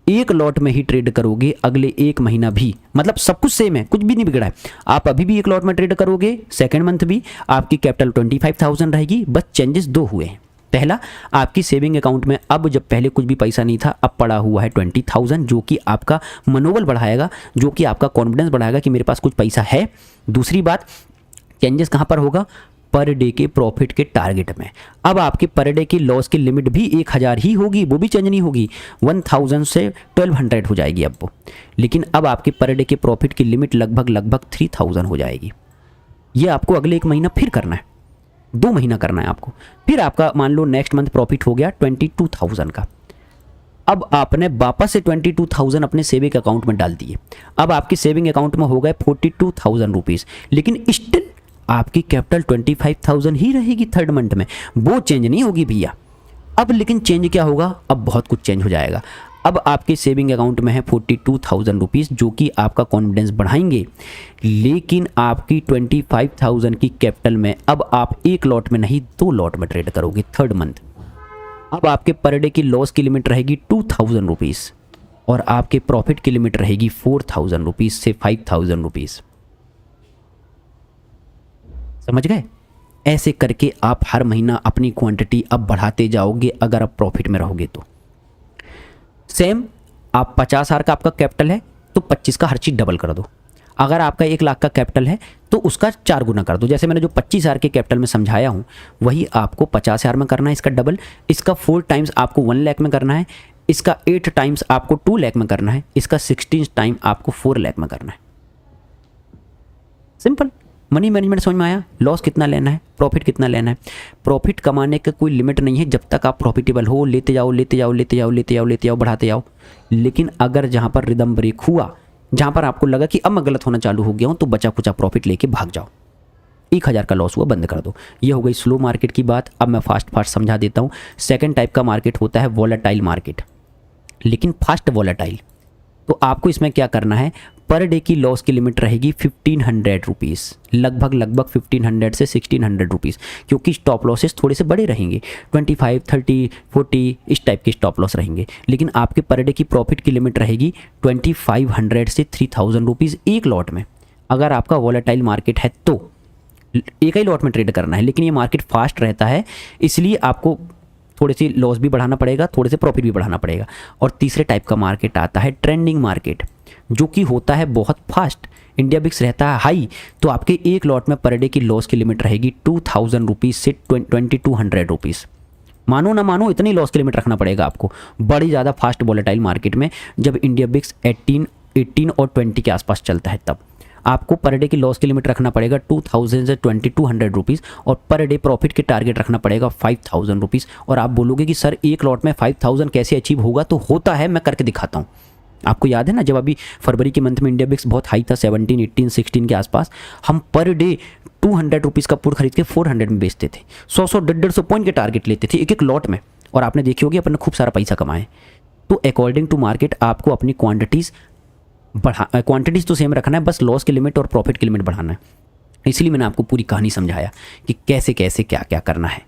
एक लॉट में ही ट्रेड करोगे अगले एक महीना भी, मतलब सब कुछ सेम है, कुछ भी नहीं बिगड़ा है। आप अभी भी एक लॉट में ट्रेड करोगे, सेकेंड मंथ भी आपकी कैपिटल 25,000 रहेगी। बस चेंजेस दो हुए हैं। पहला, आपकी सेविंग अकाउंट में अब जब पहले कुछ भी पैसा नहीं था, अब पड़ा हुआ है 20,000, जो कि आपका मनोबल बढ़ाएगा, जो कि आपका कॉन्फिडेंस बढ़ाएगा कि मेरे पास कुछ पैसा है। दूसरी बात, चेंजेस कहाँ पर होगा? पर डे के प्रॉफिट के टारगेट में। अब आपके पर डे की लॉस की लिमिट भी 1,000 ही होगी, वो भी चेंज नहीं होगी, 1,000 से 1,200 हो जाएगी अब वो। लेकिन अब आपके पर डे के प्रॉफिट की लिमिट लगभग 3,000 हो जाएगी। ये आपको अगले एक महीना फिर करना है, 2 महीना करना है आपको। फिर आपका मान लो नेक्स्ट मंथ प्रॉफिट हो गया 22,000 का। अब आपने वापस से 22,000 अपने सेविंग अकाउंट में डाल दिए। अब आपकी सेविंग अकाउंट में हो गए 42,000 रुपीज़, लेकिन स्टिल आपकी कैपिटल 25,000 ही रहेगी थर्ड मंथ में, वो चेंज नहीं होगी भैया। अब लेकिन चेंज क्या होगा? अब बहुत कुछ चेंज हो जाएगा। अब आपके सेविंग अकाउंट में है 42,000 रुपीज़, जो कि आपका कॉन्फिडेंस बढ़ाएंगे। लेकिन आपकी 25,000 की कैपिटल में अब आप एक लॉट में नहीं 2 लॉट में ट्रेड करोगे थर्ड मंथ। अब आपके पर डे की लॉस की लिमिट रहेगी 2,000 रुपीज़, और आपके प्रॉफिट की लिमिट रहेगी 4,000 रुपीज़ से 5,000 रुपीज़। समझ गए? ऐसे करके आप हर महीना अपनी क्वांटिटी अब बढ़ाते जाओगे अगर आप प्रॉफिट में रहोगे तो। सेम, आप 50,000 का आपका कैपिटल है तो 25 का हर चीज़ डबल कर दो। अगर आपका 1 लाख का कैपिटल है तो उसका 4 गुना कर दो। जैसे मैंने जो 25,000 के कैपिटल में समझाया हूँ, वही आपको 50,000 में करना है, इसका डबल। इसका 4 टाइम्स आपको 1 लाख में करना है। इसका 8 टाइम्स आपको 2 लाख में करना है, इसका 16 टाइम आपको 4 लाख में करना है। सिंपल। मनी मैनेजमेंट समझ में आया? लॉस कितना लेना है, प्रॉफिट कितना लेना है। प्रॉफिट कमाने का कोई लिमिट नहीं है, जब तक आप प्रॉफिटेबल हो लेते जाओ लेते जाओ लेते जाओ लेते जाओ लेते जाओ, बढ़ाते जाओ। लेकिन अगर जहाँ पर रिदम ब्रेक हुआ, जहाँ पर आपको लगा कि अब मैं गलत होना चालू हो गया हूँ, तो बचा कुचा प्रॉफिट लेके भाग जाओ। 1000 का लॉस हुआ, बंद कर दो। ये हो गई स्लो मार्केट की बात। अब मैं फास्ट समझा देता हूँ। सेकंड टाइप का मार्केट होता है वॉलेटाइल मार्केट, लेकिन फास्ट वॉलेटाइल। तो आपको इसमें क्या करना है, पर डे की लॉस की लिमिट रहेगी 1500 रुपीज़, लगभग 1500 से 1600 रुपीज़, क्योंकि स्टॉप लॉसेस थोड़े से बड़े रहेंगे, 25, 30, 40 इस टाइप के स्टॉप लॉस रहेंगे। लेकिन आपके पर डे की प्रॉफिट की लिमिट रहेगी 2500 से 3000 रुपीज़ एक लॉट में। अगर आपका वॉलेटाइल मार्केट है तो एक ही लॉट में ट्रेड करना है, लेकिन ये मार्केट फास्ट रहता है, इसलिए आपको थोड़े से लॉस भी बढ़ाना पड़ेगा, थोड़े से प्रॉफिट भी बढ़ाना पड़ेगा। और तीसरे टाइप का मार्केट आता है ट्रेंडिंग मार्केट, जो कि होता है बहुत फास्ट। इंडिया बिक्स रहता है हाई, तो आपके एक लॉट में पर डे की लॉस की लिमिट रहेगी 2000 रुपीज़ से 2200 रुपीज़। मानो ना मानो, इतनी लॉस की लिमिट रखना पड़ेगा आपको बड़ी ज़्यादा फास्ट वॉलेटाइल मार्केट में। जब इंडिया बिक्स 18 और 20 के आसपास चलता है, तब आपको पर डे की लॉस की लिमिट रखना पड़ेगा 2000 से 2200 रुपीज़, और पर डे प्रॉफिट के टारगेट रखना पड़ेगा 5000 रुपीज़। और आप बोलोगे कि सर एक लॉट में 5000 कैसे अचीव होगा? तो होता है, मैं करके दिखाता हूँ। आपको याद है ना, जब अभी फरवरी के मंथ में इंडिया बिक्स बहुत हाई था, 17, 18, 16 के आसपास, हम पर डे 200 रुपीज़ का पुट खरीद के 400 में बेचते थे। 100 150 पॉइंट के टारगेट लेते थे एक एक लॉट में, और आपने देखी होगी अपन ने खूब सारा पैसा कमाए। तो अकॉर्डिंग टू मार्केट आपको अपनी क्वांटिटीज़ तो सेम रखना है, बस लॉस की लिमिट और प्रॉफिट की लिमिट बढ़ाना है। इसलिए मैंने आपको पूरी कहानी समझाया कि कैसे कैसे क्या क्या करना है।